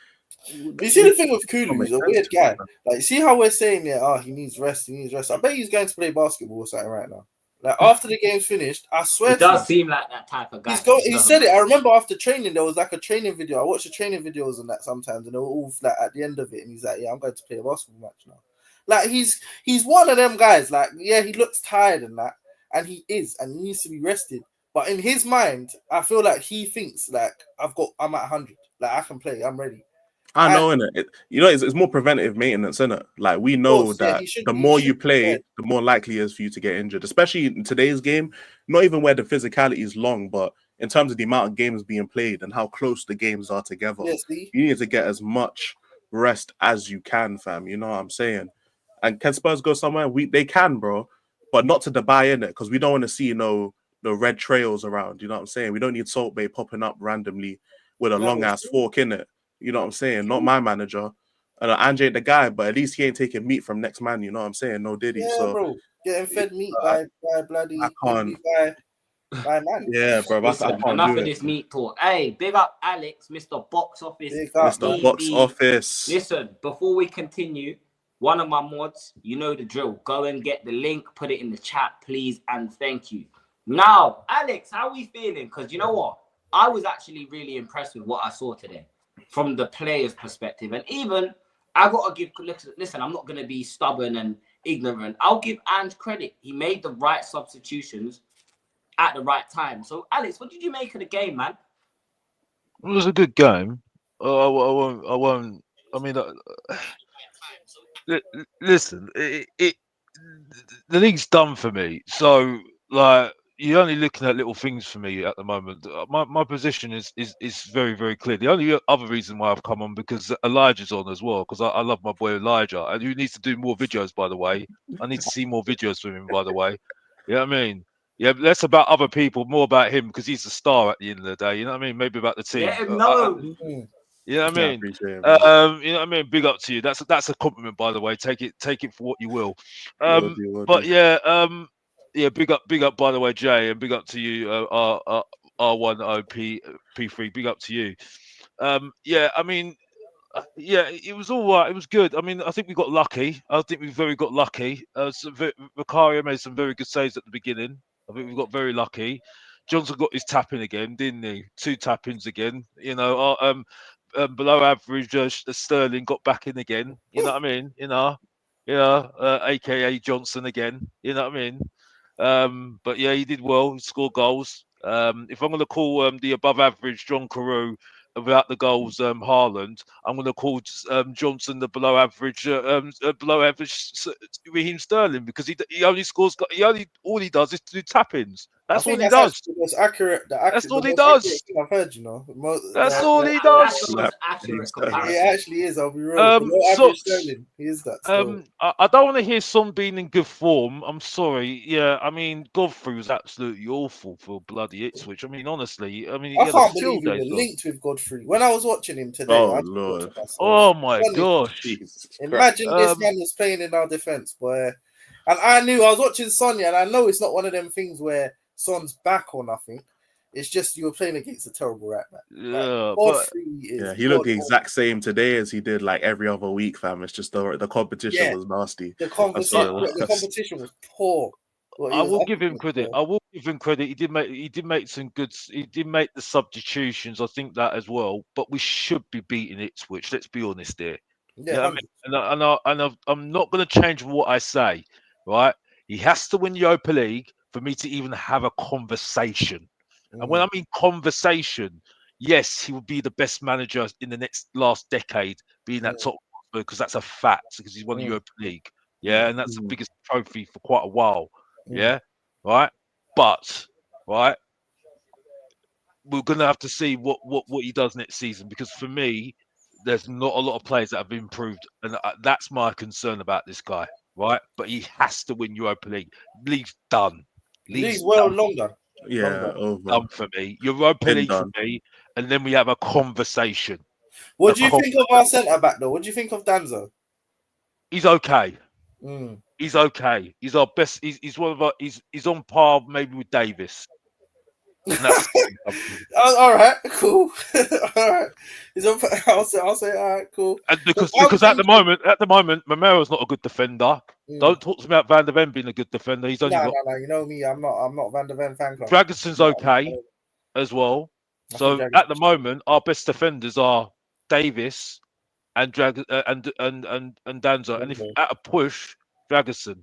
you see the thing with Kulu, he's a weird guy. Like, see how we're saying, yeah, he needs rest. I bet he's going to play basketball or something right now. Like after the game's finished, I swear it does seem like that type of guy. He said it. I remember after training, there was like a training video. I watch the training videos and that sometimes, and they were all like at the end of it, and he's like, "Yeah, I'm going to play a basketball match now." Like he's one of them guys. Like, yeah, he looks tired and that, and he is, and he needs to be rested. But in his mind, I feel like he thinks like I'm at 100. Like I can play. I'm ready. I know, innit? It's more preventative maintenance, innit? Like we know that the more you play, the more likely it is for you to get injured. Especially in today's game, not even where the physicality is long, but in terms of the amount of games being played and how close the games are together. You need to get as much rest as you can, fam. You know what I'm saying? And can Spurs go somewhere? They can, bro, but not to Dubai, innit? Because we don't want to see no red trails around. You know what I'm saying? We don't need Salt Bay popping up randomly with a long ass fork in it. You know what I'm saying? Not my manager. Ange ain't the guy, but at least he ain't taking meat from next man. You know what I'm saying? No Diddy. Yeah, so bro, getting fed meat by bloody by man. Yeah, bro. Listen, enough of this meat talk. Hey, big up Alex, Mr. Box Office. Mr. Box Office. Listen, before we continue, one of my mods, you know the drill. Go and get the link, put it in the chat, please, and thank you. Now, Alex, how are we feeling? Because you know what? I was actually really impressed with what I saw today from the player's perspective. And even, I got to give, listen, I'm not going to be stubborn and ignorant. I'll give Ange credit. He made the right substitutions at the right time. So, Alex, what did you make of the game, man? It was a good game. I won't. I mean, listen, the league's done for me. So, like, you're only looking at little things for me at the moment. My position is very, very clear. The only other reason why I've come on because Elijah's on as well, because I love my boy Elijah, and he needs to do more videos, by the way. I need to see more videos from him, by the way. You know what I mean? Yeah, less about other people, more about him, because he's the star at the end of the day. You know what I mean? Maybe about the team. Yeah, no. You know what I mean? You know what I mean? Big up to you. That's a compliment, by the way. Take it for what you will. But yeah, yeah, big up, by the way, Jay, and big up to you, R1OP P3. Big up to you. Yeah, I mean, yeah, it was all right. It was good. I mean, I think we got lucky. I think we got lucky. Vicario made some very good saves at the beginning. I think we got very lucky. Johnson got his tap in again, didn't he? 2 tap-ins again. You know, below average Sterling got back in again. You know what I mean? AKA Johnson again. You know what I mean? But yeah, he did well. He scored goals. If I'm going to call the above average John Carew without the goals, Haaland, I'm going to call Johnson the below average Raheem Sterling, because he only scores. All he does is do tap-ins. That's all he does. Actually the most accurate. That's all The he most accurate does. thing I've heard. That's all he That's does. the most accurate comparison. It actually is. I'll be real. Below average Sterling. He is that. Still. I don't want to hear Son being in good form. I'm sorry. Yeah, I mean, Godfrey was absolutely awful for bloody Ipswich. I mean, honestly, he I had can't a believe field he day. was linked with Godfrey. When I was watching him today, Oh I just thought Lord. to myself, Oh my honestly, gosh. Jesus Christ. imagine this man was playing in our defense, boy. And I was watching Sonia, and I know it's not one of them things where Son's back or nothing. It's just you were playing against a terrible right back. Yeah, Godfrey is. Yeah, he looked the exact same today as he did like every other week, fam. It's just the competition was nasty. The competition was poor. I will give him credit. I will give him credit. He did make some good. He did make the substitutions. I think that as well. But we should be beating Ipswich. Let's be honest here. Yeah, I'm not going to change what I say. Right? He has to win Europa League for me to even have a conversation. And when I mean conversation, yes, he will be the best manager in the last decade, being that top, because that's a fact, because he's won the Europa League. Yeah, and that's the biggest trophy for quite a while. Yeah, right. But right, we're gonna have to see what he does next season, because for me, there's not a lot of players that have improved, and that's my concern about this guy. Right, but he has to win Europa League. League's done. League's longer. Yeah, over. Done for me. Europa League for me, and then we have a conversation. What do you think of our centre back though? What do you think of Danzo? He's okay. He's okay. He's our best. He's one of our. He's on par maybe with Davis. All right, cool. All right, I'll say, all right, cool. And because at the moment, Romero's not a good defender. Don't talk to me about Van der Ven being a good defender. He's only no. You know me. I'm not Van der Ven fan club. Dragonson's okay as well. So at the moment, our best defenders are Davis and Danzo. And if at a push, Dragonson.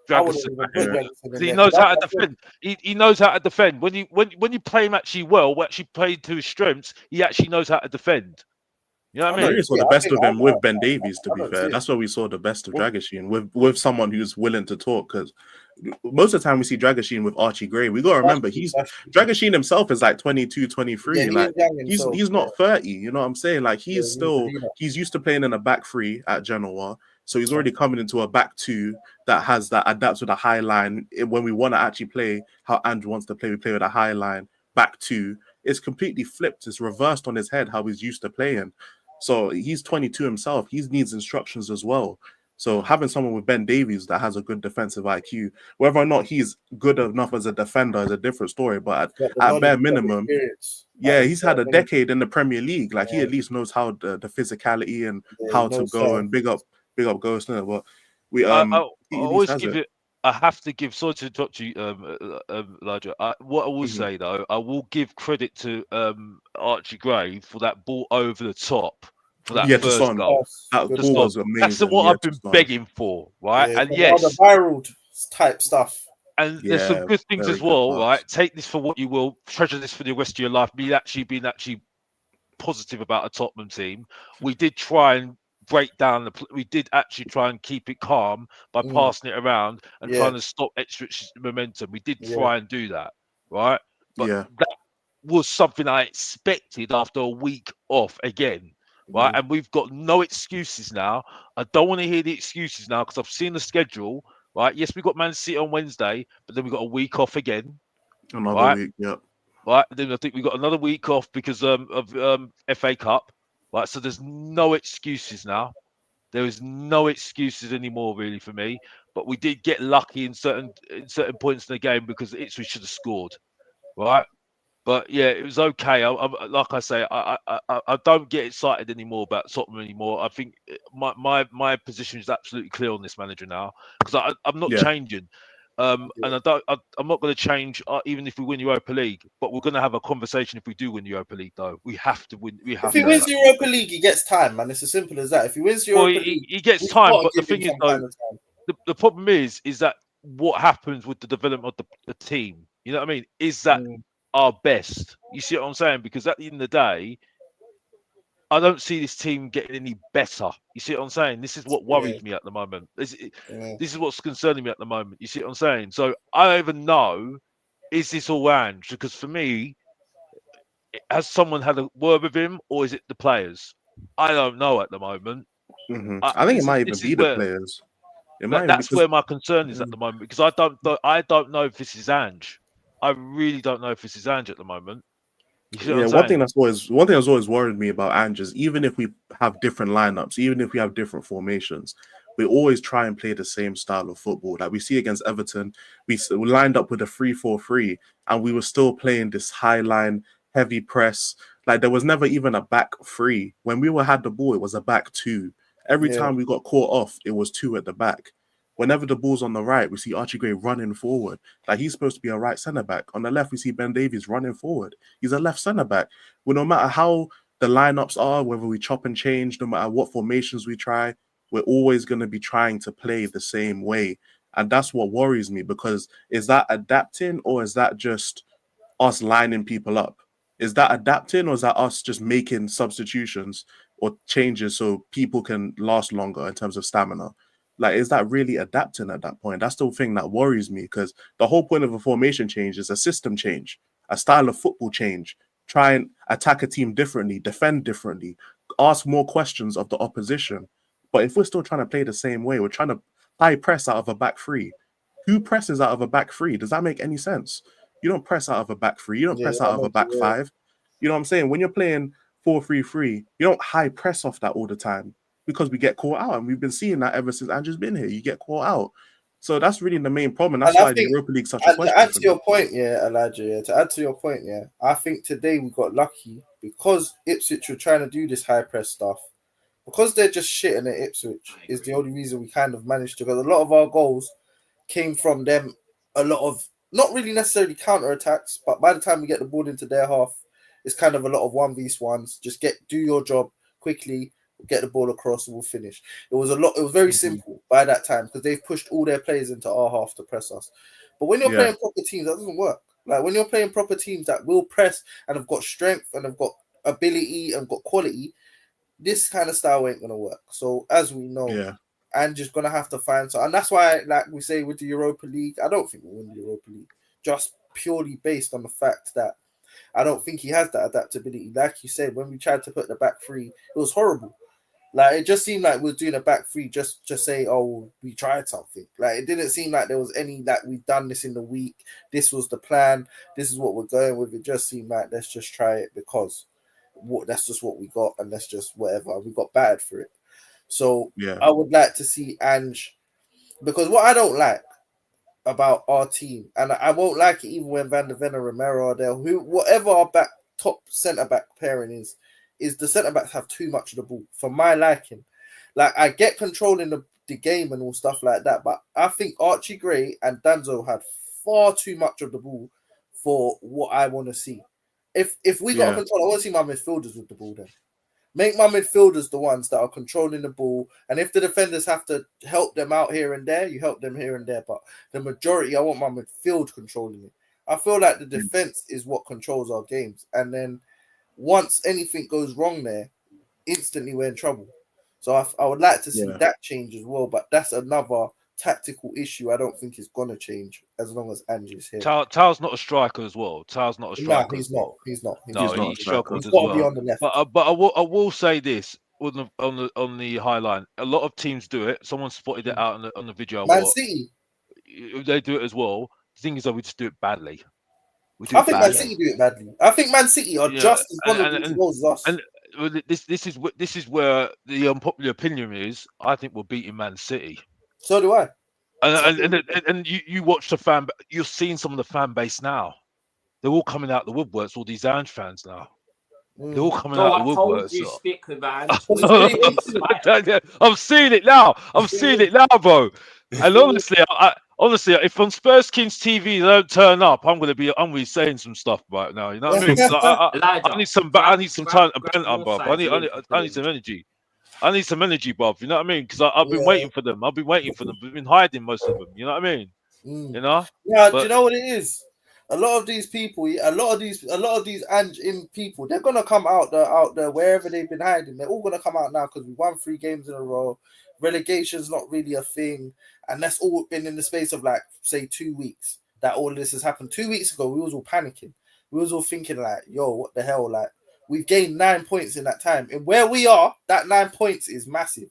He knows how to defend. He knows how to defend. When you play him actually well, actually play to his strengths, he actually knows how to defend. You know what I mean? We saw the best of him with Ben Davies, to be fair. That's where we saw the best of Dragoshin, with someone who's willing to talk. Because most of the time we see Dragoshin with Archie Gray. We got to remember, Dragoshin himself is like 22, 23. He's not 30. You know what I'm saying? Like he's used to playing in a back three at Genoa. So he's already coming into a back two that adapts with a high line. When we want to actually play how Andrew wants to play, we play with a high line back two. It's completely flipped. It's reversed on his head how he's used to playing. So he's 22 himself. He needs instructions as well. So having someone with Ben Davies that has a good defensive IQ, whether or not he's good enough as a defender is a different story. But at bare minimum, he's had a decade in the Premier League. Like he at least knows how the physicality and how to go and big up Ghost. But I always give it. I have to give. Sorry to interrupt you, Elijah. What I will say though, I will give credit to Archie Gray for that ball over the top for that first goal. That goal was amazing. That's what I've been begging for, right? Yeah, and yes, the viral type stuff. And there's some good things as well, right? Take this for what you will. Treasure this for the rest of your life. Being actually positive about a Tottenham team. We did try and break down we did actually try and keep it calm by passing it around and trying to stop Ipswich's momentum. We did try and do that, right? But that was something I expected after a week off again, right? And we've got no excuses now. I don't want to hear the excuses now because I've seen the schedule, right? Yes, we've got Man City on Wednesday, but then we've got a week off again. Another week, yeah. Right, then I think we've got another week off because of FA Cup. Right, so there's no excuses now. There is no excuses anymore, really, for me. But we did get lucky in certain points in the game because Ipswich should have scored, right? But yeah, it was okay. Like I say, I don't get excited anymore about Tottenham anymore. I think my position is absolutely clear on this manager now because I'm not changing. And I'm not going to change even if we win Europa League. But we're going to have a conversation if we do win Europa League, though. We have to win. If he wins Europa League, he gets time, man. It's as simple as that. If he wins Europa League, he gets time. But the thing is, though, the problem is that what happens with the development of the team. You know what I mean? Is that our best. You see what I'm saying? Because at the end of the day, I don't see this team getting any better. You see what I'm saying? This is what Yeah, worries me at the moment. This yeah, is what's concerning me at the moment. You see what I'm saying? So I don't even know, is this all Ange? Because for me, has someone had a word with him, or is it the players? I don't know at the moment. I think it This is might even this is be the where players. It might even that's because where my concern is at the moment, because I don't know if this is Ange. I really don't know if this is Ange at the moment. You see what yeah, I'm saying? one thing that's always worried me about Ange is even if we have different lineups, even if we have different formations, we always try and play the same style of football. Like we see against Everton, we lined up with a 3-4-3, and we were still playing this high line, heavy press. Like there was never even a back three. When we had the ball, it was a back two. Every yeah, time we got caught off, it was two at the back. Whenever the ball's on the right, we see Archie Gray running forward. Like he's supposed to be a right centre back. On the left, we see Ben Davies running forward. He's a left centre back. Well, no matter how the lineups are, whether we chop and change, no matter what formations we try, we're always going to be trying to play the same way. And that's what worries me, because is that adapting, or is that just us lining people up? Is that adapting, or is that us just making substitutions or changes so people can last longer in terms of stamina? Like, is that really adapting at that point? That's the thing that worries me, because the whole point of a formation change is a system change, a style of football change. Try and attack a team differently, defend differently, ask more questions of the opposition. But if we're still trying to play the same way, we're trying to high press out of a back three. Who presses out of a back three? Does that make any sense? You don't press out of a back three. You don't yeah. press out That of a makes it back five. You know what I'm saying? When you're playing 4-3-3, you don't high press off that all the time, because we get caught out. And we've been seeing that ever since Andrew's been here. You get caught out. So that's really the main problem. And That's I why the think, Europa League's such a and to question add for to me. your point, yeah, Elijah, yeah, to add to your point, yeah, I think today we got lucky because Ipswich were trying to do this high press stuff. Because they're just shitting at Ipswich is the only reason we kind of managed to. Because a lot of our goals came from them. A lot of not really necessarily counter attacks, but by the time we get the ball into their half, it's kind of a lot of 1v1s. Just do your job quickly, get the ball across, and we'll finish. It was a lot. It was very simple by that time because they've pushed all their players into our half to press us. But when you're Yeah. playing proper teams, that doesn't work. Like when you're playing proper teams that will press and have got strength and have got ability and got quality, this kind of style ain't gonna work. So as we know, Yeah. and just gonna have to find so, and that's why, like we say with the Europa League, I don't think we'll win the Europa League just purely based on the fact that I don't think he has that adaptability. Like you said, when we tried to put the back three, it was horrible. Like it just seemed like we were doing a back three just to say, oh, we tried something. Like it didn't seem like there was any that we've done this in the week. This was the plan. This is what we're going with. It just seemed like let's just try it because that's just what we got, and let's just whatever. We got battered for it. So Yeah. I would like to see Ange, because what I don't like about our team, and I won't like it even when Van der Ven or Romero are there, whatever our top centre back pairing is the centre backs have too much of the ball for my liking. Like I get controlling the game and all stuff like that, but I think Archie Gray and Danzo had far too much of the ball for what I want to see. If we got Yeah. control, I want to see my midfielders with the ball then. Make my midfielders the ones that are controlling the ball. And if the defenders have to help them out here and there, you help them here and there. But the majority, I want my midfield controlling it. I feel like the defense is what controls our games. And then once anything goes wrong there, instantly we're in trouble. So I would like to see Yeah. that change as well. But that's another tactical issue I don't think is going to change as long as Angie's here. Tao's not a striker as well. Tao's not a No, striker as he's not. well. He's not. No, He's not he a striker. struggled He's as got to be well. on the left. But I will say this on the high line. A lot of teams do it. Someone spotted it out on the video. Man City. They do it as well. The thing is that we just do it badly. We do I it think badly. Man City do it badly. I think Man City are just as vulnerable to goals as us. And this is where the unpopular opinion is. I think we're beating Man City. So do I. And you watch the fan. You're seeing some of the fan base now. They're all coming out the woodworks. All these Ange fans now. They're all coming Bro, out I the told woodworks. you stick with Ange. It's really been spite. I'm seeing it now. I'm seeing it now, bro. And honestly, if on Spurs Kings TV they don't turn up, I'm gonna be saying some stuff right now. You know what I mean? Elijah, I need some time to bend up, bro. I need some energy. I need some energy, bruv. You know what I mean? Because I've been waiting for them. I've been waiting for them. We've been hiding most of them. You know what I mean? You know? Yeah, do But you know what it is? A lot of these people, a lot of these in people, they're gonna come out there wherever they've been hiding. They're all gonna come out now because we won 3 games in a row. Relegation's not really a thing, and that's all been in the space of like say 2 weeks that all this has happened. 2 weeks ago, we was all panicking. We was all thinking like, "Yo, what the hell?" Like we've gained 9 points in that time, and where we are, that 9 points is massive.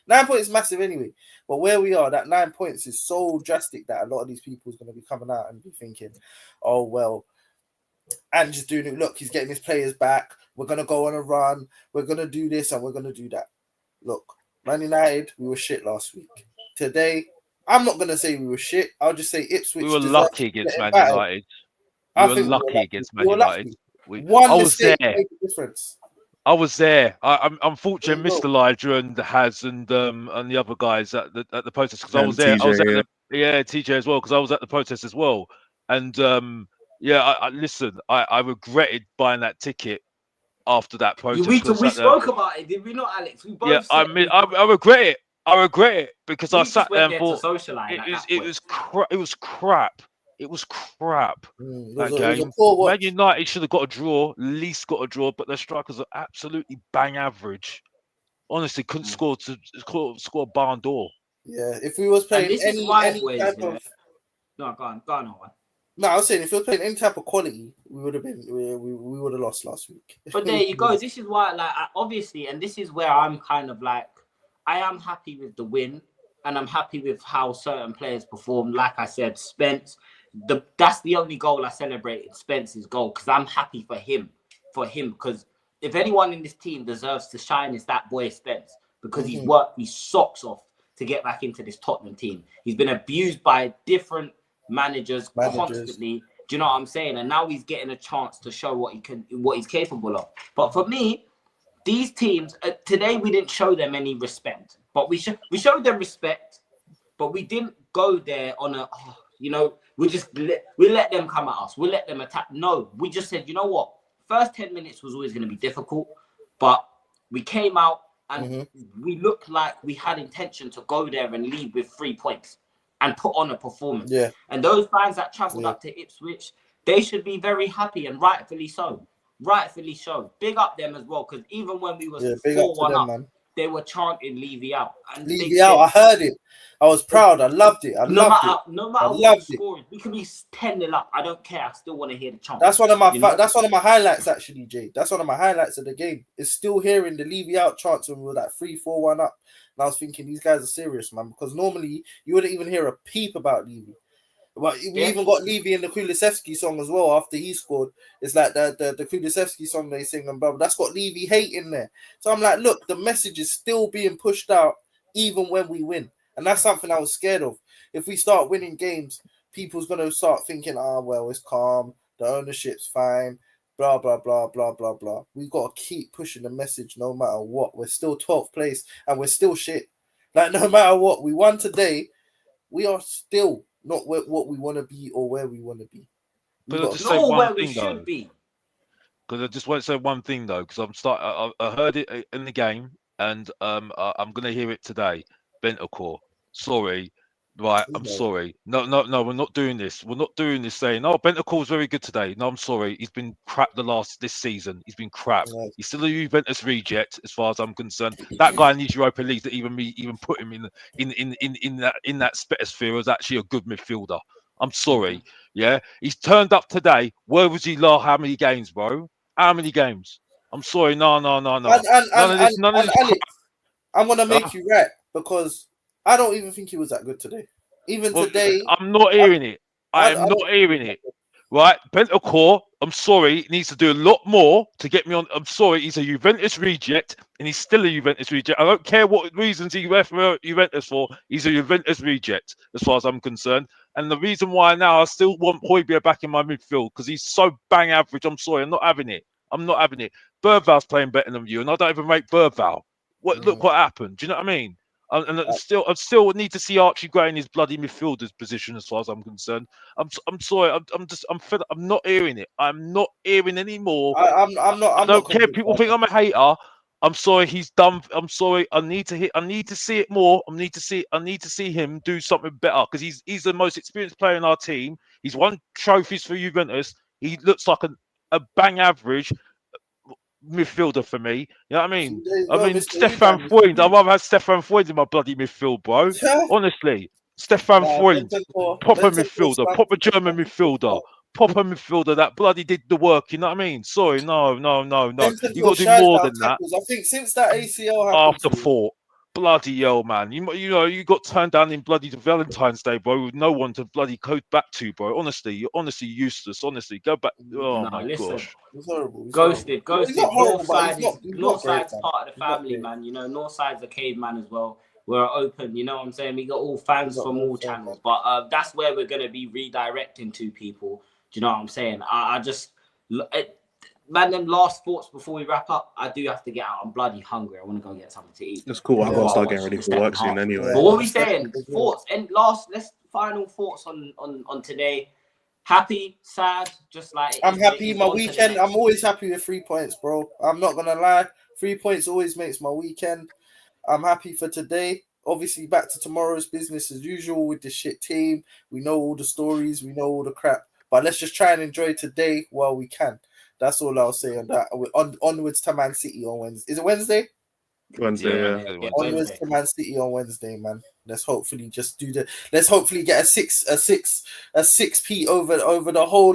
9 points is massive anyway, but where we are, that 9 points is so drastic that a lot of these people is going to be coming out and be thinking, "Oh well." And just doing it. Look, he's getting his players back. We're gonna go on a run. We're gonna do this and we're gonna do that. Look, Man United, we were shit last week. Today, I'm not gonna say we were shit. I'll just say Ipswich. We were lucky against Man United. We were lucky against Man United. One mistake made a difference. I was there. I'm unfortunately Mr. Elijah and Haz and the other guys at the protest because I was there. TJ, I was there. Yeah, TJ as well because I was at the protest as well. And yeah, I listen. I regretted buying that ticket after that protest. We spoke about it, did we not, Alex? We both. Yeah, I regret it. I regret it because I sat there and thought it was crap. It was crap. That game. Man United should have got a draw, at least got a draw, but their strikers are absolutely bang average. Honestly, couldn't score a barn door. Yeah, if we was playing any type of no, go on. No, I was saying if we were playing any type of quality, we would have been we would have lost last week. But there you go. This is why, like, obviously, and this is where I'm kind of like, I am happy with the win, and I'm happy with how certain players performed. Like I said, Spence. That's the only goal I celebrated, Spence's goal, because I'm happy for him. Because if anyone in this team deserves to shine, it's that boy Spence, because he's worked his socks off to get back into this Tottenham team. He's been abused by different managers constantly. Do you know what I'm saying? And now he's getting a chance to show what he's capable of. But for me, these teams today, we didn't show them any respect, but we showed them respect, but we didn't go there on a. We let them come at us. We let them attack. No, we just said, you know what? First 10 minutes was always going to be difficult, but we came out and we looked like we had intention to go there and leave with 3 points and put on a performance. Yeah. And those fans that travelled up to Ipswich, they should be very happy, and rightfully so. Rightfully so. Big up them as well, because even when we was 4-1 up, man, they were chanting Levy out. And Levy out, I heard it. I was proud. I loved it. No matter what scoring, we can be 10-0 up. I don't care. I still want to hear the chant. That's one of my highlights, actually, Jay. That's one of my highlights of the game. It's still hearing the Levy out chants when we were like 3-4-1 up. And I was thinking, these guys are serious, man, because normally you wouldn't even hear a peep about Levy. But we even got Levy in the Kulusevski song as well after he scored. It's like the Kulusevski song they sing and blah, that's got Levy hate in there. So I'm like, look, the message is still being pushed out even when we win. And that's something I was scared of. If we start winning games, people's going to start thinking, well, it's calm, the ownership's fine, blah, blah, blah, blah, blah, blah. We've got to keep pushing the message no matter what. We're still 12th place and we're still shit. Like, no matter what, we won today, we are still not what we want to be or where we want to be. But I'll just say one thing, though. Because I just want to say one thing, though, because I heard it in the game, and I'm going to hear it today. Bentancur, sorry, right? I'm sorry. No, we're not doing this. We're not doing this saying, Bentancur was very good today. No, I'm sorry. He's been crap this season. He's been crap. Right. He's still a Juventus reject, as far as I'm concerned. That guy needs Europa League to even put him in that sphere as actually a good midfielder. I'm sorry. Yeah, he's turned up today. Where was he last? How many games, bro? How many games? I'm sorry. No. None of this. Alex, I'm gonna make you right, because I don't even think he was that good today. Today, I'm not hearing it. I'm not hearing it. Right, Bentancur, I'm sorry, needs to do a lot more to get me on. I'm sorry, he's a Juventus reject, and he's still a Juventus reject. I don't care what reasons he left Juventus for. He's a Juventus reject, as far as I'm concerned. And the reason why now I still want Højbjerg back in my midfield, because he's so bang average. I'm sorry, I'm not having it. Bergval's playing better than you, and I don't even rate Bergval. Look what happened. Do you know what I mean? And I still need to see Archie Gray in his bloody midfielder's position, as far as I'm concerned. I'm sorry. I'm fed up. I'm not hearing it. I'm not hearing anymore. I'm not. I don't care. People think I'm a hater. I'm sorry. He's done. I'm sorry. I need to see it more. I need to see him do something better, because he's the most experienced player in our team. He's won trophies for Juventus. He looks like a bang average midfielder for me. You know what I mean? There you I go, mean, Mr. Stefan Rebound. Freund. I'd rather have Stefan Freund in my bloody midfield, bro. Honestly, Stefan Freund, proper midfielder, proper German midfielder, proper midfielder that bloody did the work. You know what I mean? Sorry, no. You got to do more than that. I think since that ACL happened, Afterthought. Bloody hell, man! You know you got turned down in bloody Valentine's Day, bro, with no one to bloody code back to, bro. Honestly, you're honestly useless. Honestly, go back. Oh No, my listen. gosh. He's horrible. Ghosted. He's not horrible, but Northside's man. part of the family, man. You know, Northside's a caveman as well. We're open, you know what I'm saying? We got all fans from all channels, but that's where we're gonna be redirecting to people. Do you know what I'm saying? I just man, them last thoughts before we wrap up. I do have to get out. I'm bloody hungry. I want to go get something to eat. It's cool. I gotta start getting ready for work soon anyway. But what are we saying? Thoughts and let's final thoughts on today. Happy, sad, just like I'm happy. My weekend. I'm always happy with 3 points, bro. I'm not gonna lie. 3 points always makes my weekend. I'm happy for today. Obviously, back to tomorrow's business as usual with the shit team. We know all the stories. We know all the crap. But let's just try and enjoy today while we can. That's all I'll say on that. We're onwards to Man City on Wednesday. Is it Wednesday? Wednesday, yeah. Onwards to Man City on Wednesday, man. Let's hopefully just do let's hopefully get a 6p over the whole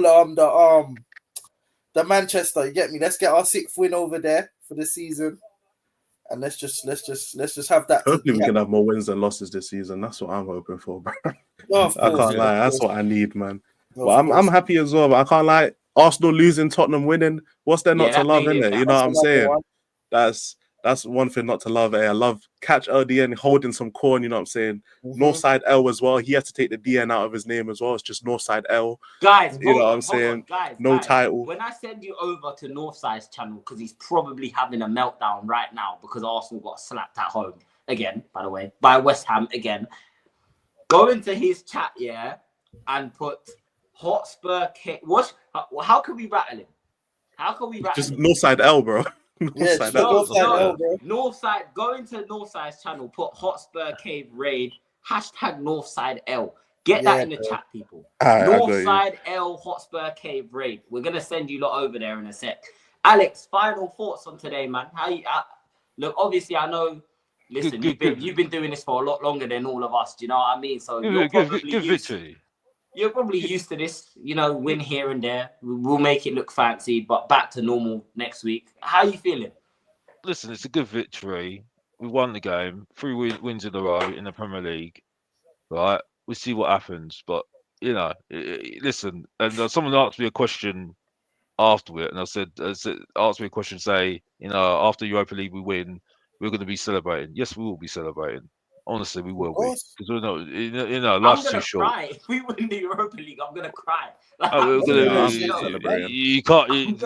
the Manchester. You get me? Let's get our 6th win over there for the season. And let's just have that. Hopefully, we can have more wins than losses this season. That's what I'm hoping for, bro. I can't lie. That's what I need, man. But I'm happy as well. But I can't lie. Arsenal losing, Tottenham winning. What's there not to love, innit? You know what I'm saying? That's one thing not to love. I love Catch LDN holding some corn. You know what I'm saying? Northside L as well. He has to take the DN out of his name as well. It's just Northside L. Guys, you know what I'm saying? No title. When I send you over to Northside's channel, because he's probably having a meltdown right now because Arsenal got slapped at home again, by the way, by West Ham again. Go into his chat, yeah, and put Hotspur K. How can we rattle him? Just Northside L, bro. Northside L, bro. Northside. Go into Northside's channel. Put Hotspur Cave Raid. # Northside L. Get that in the chat, people. Northside L Hotspur Cave Raid. We're gonna send you lot over there in a sec. Alex, final thoughts on today, man. How you look? Obviously, I know. Listen, you've been doing this for a lot longer than all of us. Do you know what I mean? So you're probably used to this, you know, win here and there. We'll make it look fancy, but back to normal next week. How are you feeling? Listen, it's a good victory. We won the game, 3 wins in a row in the Premier League. Right? We'll see what happens. But, you know, listen, and someone asked me a question after it, and I said, asked me a question, say, you know, after Europa League we win, we're going to be celebrating. Yes, we will be celebrating. Honestly, we will be, because we know, you know, life's too short. Cry. If we win the Europa League, I'm gonna cry. You can't.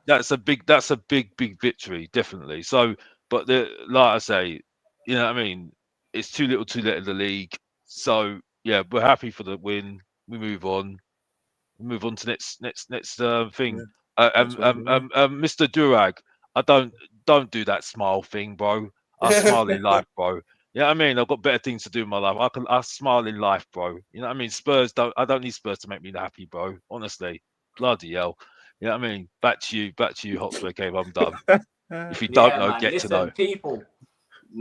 That's a big victory, definitely. So, but like I say, you know what I mean. It's too little, too late in the league. So yeah, we're happy for the win. We move on. We move on to next thing. Mr. Durag, I don't do that smile thing, bro. I smile in life, bro. You know what I mean? I've got better things to do in my life. I smile in life, bro. You know what I mean? I don't need Spurs to make me happy, bro. Honestly. Bloody hell. You know what I mean? Back to you, Hotspur Cave. I'm done. If you don't know, get to know. People,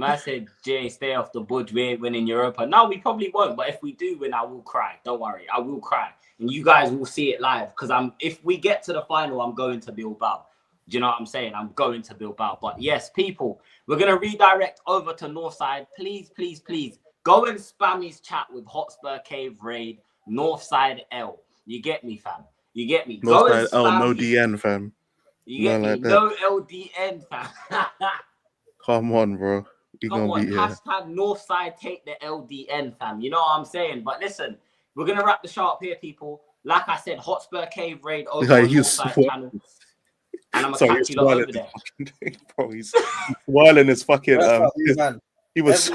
I said, Jay, stay off the budge. We ain't winning Europa. No, we probably won't. But if we do win, I will cry. Don't worry. I will cry. And you guys will see it live. Because if we get to the final, I'm going to Bilbao. Do you know what I'm saying? I'm going to Bilbao. But yes, people, we're going to redirect over to Northside. Please, please, please go and spam his chat with Hotspur Cave Raid, Northside L. You get me, fam? You get me? Northside L, no DN, fam. You get me? Like no LDN, fam. Come on, bro. Come on, Northside take the LDN, fam. You know what I'm saying? But listen, we're going to wrap the show up here, people. Like I said, Hotspur Cave Raid over on Northside channel. And I'm gonna catch you over there. Bro, he's swirling his fucking he was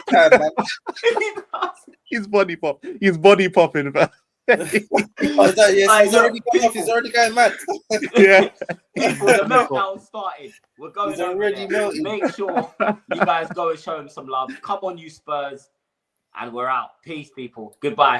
his body pop. He's body popping, man. He's already going mad. Yeah. People, the meltdown started. We're going already melting. Make sure you guys go and show him some love. Come on, you Spurs. And we're out. Peace, people. Goodbye.